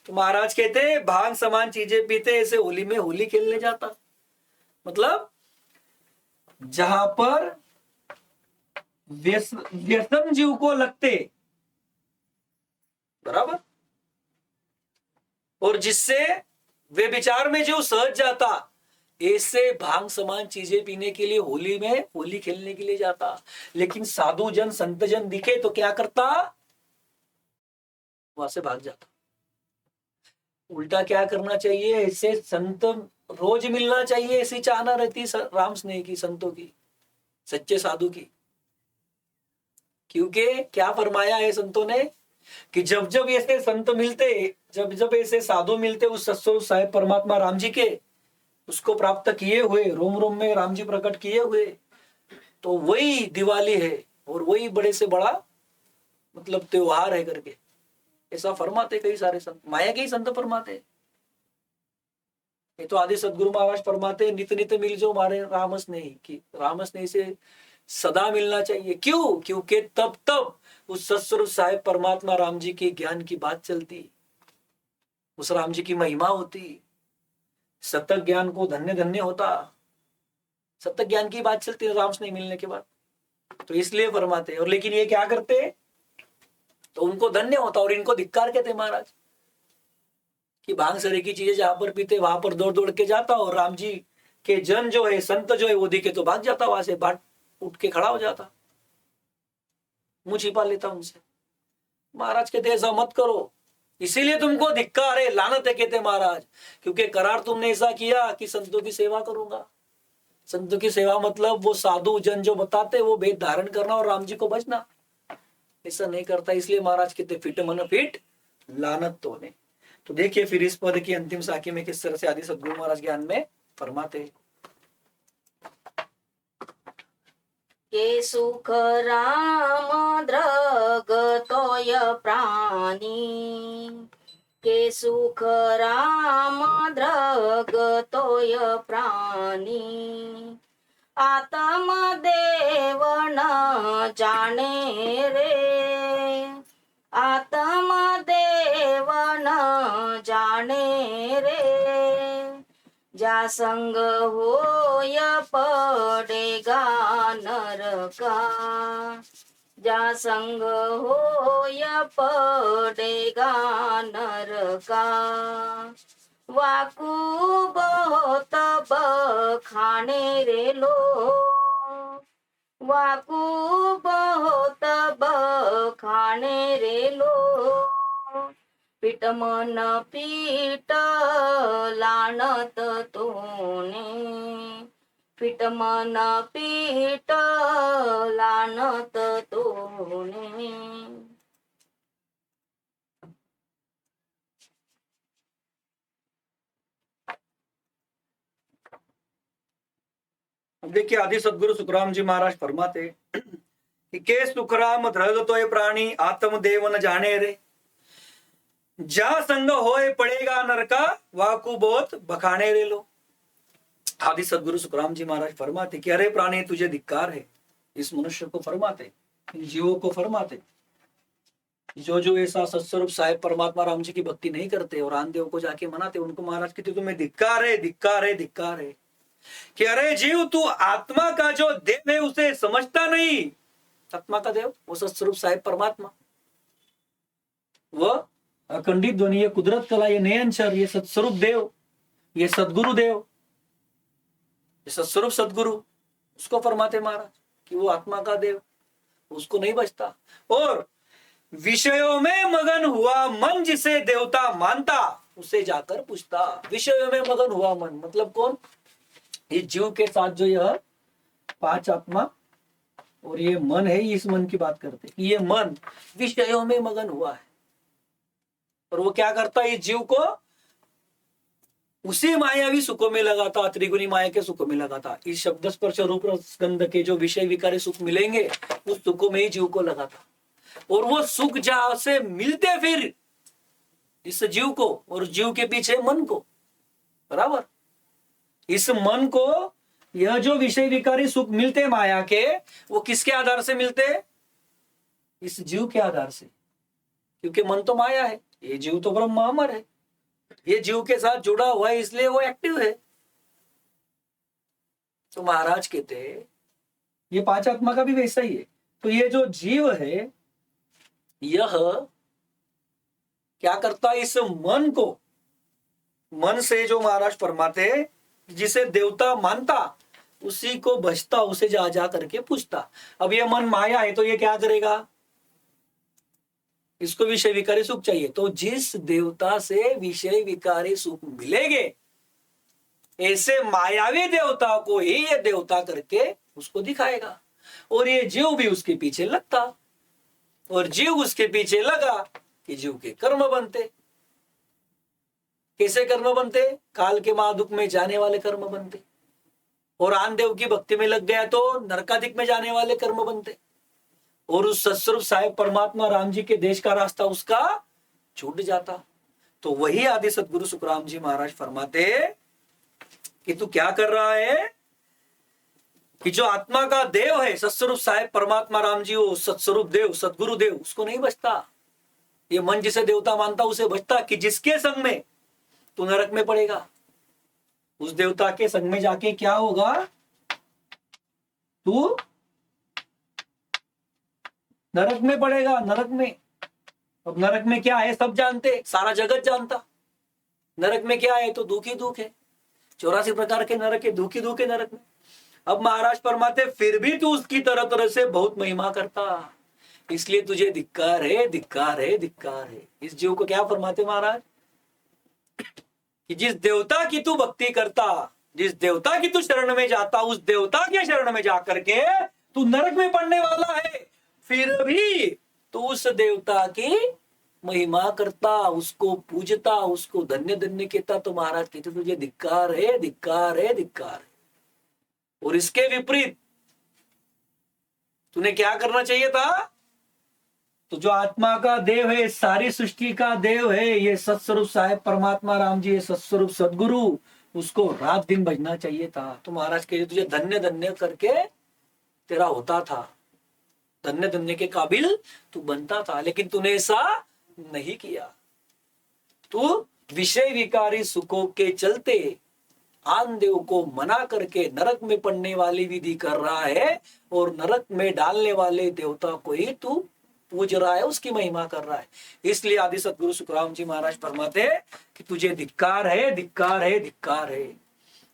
तो महाराज कहते भांग समान चीजें पीते, ऐसे होली में होली खेलने जाता, मतलब जहां पर व्यसन जीव को लगते, बराबर, और जिससे वे विचार में जो सहज जाता, ऐसे भांग समान चीजें पीने के लिए होली में होली खेलने के लिए जाता। लेकिन साधु जन संत जन दिखे तो क्या करता, वहां से भाग जाता। उल्टा क्या करना चाहिए, ऐसे संत रोज मिलना चाहिए, ऐसी चाहना रहती राम स्नेह की, संतों की, सच्चे साधु की। क्योंकि क्या फरमाया है संतों ने कि जब जब ऐसे संत मिलते, जब जब ऐसे साधु मिलते उस सत्स्वरूप साहेब परमात्मा राम जी के, उसको प्राप्त किए हुए, रोम रोम में राम जी प्रकट किए हुए, तो वही दिवाली है और वही बड़े से बड़ा मतलब त्योहार है करके ऐसा फरमाते कई सारे संत, माया के ही संत फरमाते। ये तो आदि सदगुरु महाराज फरमाते नित नित मिल जो हमारे राम स्नेही की, राम स्नेही से सदा मिलना चाहिए। क्यों, क्योंकि तब तब उस सत्स्वरूप साहेब परमात्मा राम जी के ज्ञान की बात चलती, उस राम जी की महिमा होती, सतत ज्ञान को धन्य धन्य होता, सतत ज्ञान की बात चलती है राम से नहीं मिलने के बाद। तो इसलिए फरमाते। और लेकिन ये क्या करते, तो उनको धन्य होता और इनको धिक्कार कहते महाराज कि भांग सरे की चीजें जहां पर पीते वहां पर दौड़ दौड़ के जाता, और राम जी के जन जो है, संत जो है, वो दिखे तो भाग जाता, वहां से बाट उठ के खड़ा हो जाता, मुंह छिपा लेता उनसे। महाराज कहते ऐसा मत करो, इसीलिए तुमको धिक्कार है, लानत है, कहते महाराज, क्योंकि करार तुमने ऐसा किया कि संतों की सेवा करूंगा। संतों की सेवा मतलब वो साधु जन जो बताते वो भेद धारण करना और राम जी को बचना, ऐसा नहीं करता। इसलिए महाराज कहते फिट मन फिट, लानत तो ने। तो देखिए फिर इस पद की अंतिम साखी में किस तरह से आदि सदगुरु महाराज ज्ञान में फरमाते, के सुख राम द्रग तोय प्राणी, के सुख राम द्रगतोय प्राणी आत्मदेव न जाणे रे आत्मदेव न जाणे रे ज्या संग होय पडेगा नरका ज्या संग होय पडेगा नरका वाकू बहुत बखाणे रे लोग वाकू बहुत बखाणे रे लोग पीठ मन पीठ लाणत तोने पीठ मन पीठ लाणत तोने अब देखिए आदि सदगुरु सुखराम जी महाराज फरमाते कि के सुखराम धृग तोय प्राणी आत्मदेव न जाने रे जा संग होए पड़ेगा नरका वाकु बोत बखाने रे लो। आदि सदगुरु सुखराम जी महाराज फरमाते कि अरे प्राणी तुझे धिक्कार है। इस मनुष्य को फरमाते, इन जीवों को फरमाते जो ऐसा सत्स्वरूप साहेब परमात्मा राम जी की भक्ति नहीं करते और रामदेव को जाके मनाते, उनको महाराज कहते तुम्हें धिक्कार है, धिक्कार है, धिक्कार है कि अरे जीव तू आत्मा का जो देव है उसे समझता नहीं। आत्मा का देव वो सत्स्वरूप साहेब परमात्मा, वह अखंडित ध्वनि, ये कुदरत कला, ये नयनचर, ये सत्स्वरूप देव, ये सदगुरु देव, ये सत्स्वरूप सदगुरु, उसको फरमाते महाराज कि वो आत्मा का देव, उसको नहीं बचता। और विषयों में मगन हुआ मन जिसे देवता मानता उसे जाकर पूछता। विषयों में मगन हुआ मन मतलब कौन? ये जीव के साथ जो यह पांच आत्मा और ये मन है, इस मन की बात करते कि ये मन विषयों में मगन हुआ है और वो क्या करता है, ये जीव को उसी मायावी सुखों में लगाता, त्रिगुणी माया के सुखों में लगाता। इस शब्द स्पर्श रूप स्कंद के जो विषय विकारी सुख मिलेंगे उस सुखों में ही जीव को लगाता और वो सुख जहां से मिलते फिर इस जीव को और जीव के पीछे मन को, बराबर। इस मन को यह जो विषय विकारी सुख मिलते माया के, वो किसके आधार से मिलते? इस जीव के आधार से, क्योंकि मन तो माया है, ये जीव तो ब्रह्म अमर है, ये जीव के साथ जुड़ा हुआ है इसलिए वो एक्टिव है। तो महाराज कहते हैं ये पांच आत्मा का भी वैसा ही है। तो ये जो जीव है यह क्या करता है, इस मन को, मन से जो महाराज फरमाते जिसे देवता मानता उसी को बचता, उसे जा जा करके पूछता। अब ये मन माया है तो ये क्या करेगा, इसको विषय विकारी सुख चाहिए, तो जिस देवता से विषय विकारी सुख मिलेंगे ऐसे मायावी देवता को ही ये देवता करके उसको दिखाएगा और ये जीव भी उसके पीछे लगता और जीव उसके पीछे लगा कि जीव के कर्म बनते। कैसे कर्म बनते? काल के महादुख में जाने वाले कर्म बनते और आनदेव की भक्ति में लग गया तो नरकादिक में जाने वाले कर्म बनते और उस सत्स्वरूप साहेब परमात्मा राम जी के देश का रास्ता उसका छूट जाता। तो वही आदि सदगुरु सुखराम जी महाराज फरमाते कि तू क्या कर रहा है कि जो आत्मा का देव है सत्स्वरूप साहेब परमात्मा राम जी, वो सत्स्वरूप देव सदगुरु देव, उसको नहीं बचता। ये मन जिसे देवता मानता उसे बचता कि जिसके संग में तू नरक में पड़ेगा, उस देवता के संग में जाके क्या होगा, तू नरक में पड़ेगा, नरक में। अब नरक में क्या है सब जानते, सारा जगत जानता। नरक में क्या है तो दुख ही दुख है, 84 प्रकार के नरक है, दुख ही दुख है नरक में। अब महाराज फरमाते फिर भी तू उसकी तरह तरह से बहुत महिमा करता, इसलिए तुझे धिक्कार है, धिक्कार है, धिक्कार है। इस जीव को क्या फरमाते महाराज कि जिस देवता की तू भक्ति करता, जिस देवता की तू शरण में जाता, उस देवता के शरण में जाकर के तू नरक में पड़ने वाला है, फिर भी तू उस देवता की महिमा करता, उसको पूजता, उसको धन्य धन्य कहता। तो महाराज कहते तुझे धिक्कार है, धिक्कार है, धिक्कार है। और इसके विपरीत तूने क्या करना चाहिए था तो जो आत्मा का देव है, सारी सृष्टि का देव है, ये सत्स्वरूप साहेब परमात्मा राम जी, ये सत्स्वरूप सदगुरु, उसको रात दिन बजना चाहिए था। तो महाराज कहे तुझे धन्य धन्य करके तेरा होता था, धन्य धन्य के काबिल तू बनता था, लेकिन तूने ऐसा नहीं किया। तू विषय विकारी सुखों के चलते आन देव को मना करके नरक में पड़ने वाली विधि कर रहा है, और नरक में डालने वाले देवता को ही तू पूज रहा है, उसकी महिमा कर रहा है। इसलिए आदि सदगुरु सुखराम जी महाराज फरमाते हैं कि तुझे धिक्कार है, धिक्कार है, धिक्कार है।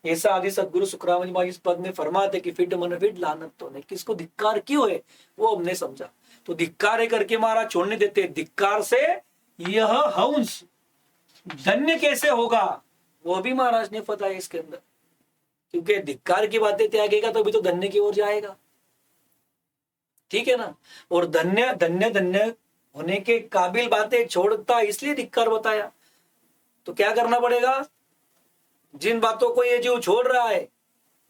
ऐसा आदि सदगुरु सुखराम जी महाराज इस पद में फरमाते कि फिट मन फिट लानत तो नहीं। किसको धिक्कार क्यों है वो हमने समझा। तो धिक्कार है करके महाराज छोड़ने देते, धिक्कार से यह हंस धन्य कैसे होगा वो भी महाराज ने बताया इसके अंदर, क्योंकि धिक्कार की बातें त्यागेगा तो अभी तो धन्य की ओर जाएगा, ठीक है ना। और धन्य धन्य धन्य होने के काबिल बातें छोड़ता, इसलिए धिक्कार बताया। तो क्या करना पड़ेगा, जिन बातों को ये जीव छोड़ रहा है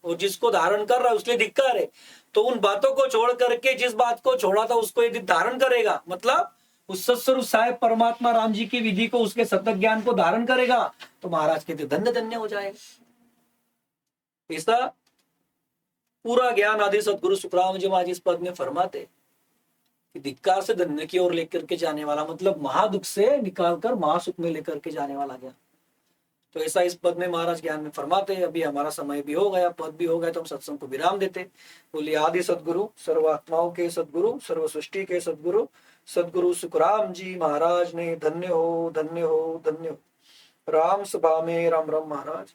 और जिसको धारण कर रहा है उसके लिए धिक्कार है, तो उन बातों को छोड़ करके जिस बात को छोड़ा था उसको यदि धारण करेगा, मतलब उस सत्स्वरूप साहेब परमात्मा राम जी की विधि को, उसके सतत ज्ञान को धारण करेगा, तो महाराज कहते धन्य धन्य हो जाएगा। ऐसा पूरा ज्ञान आदि सदगुरु सुखराम जी महाराज इस पद में फरमाते कि धिक्कार से धन्य की ओर लेकर के जाने वाला, मतलब महादुख से निकालकर महासुख में लेकर के जाने वाला ज्ञान। तो ऐसा इस पद में महाराज ज्ञान में फरमाते हैं। अभी हमारा समय भी हो गया, पद भी हो गया, तो हम सत्संग को विराम देते। बोलिए आदि सदगुरु सर्वात्माओं के सदगुरु, सर्व सृष्टि के सदगुरु, सदगुरु सुखराम जी महाराज ने धन्य हो, धन्य हो, धन्य हो। राम सभा में राम राम महाराज।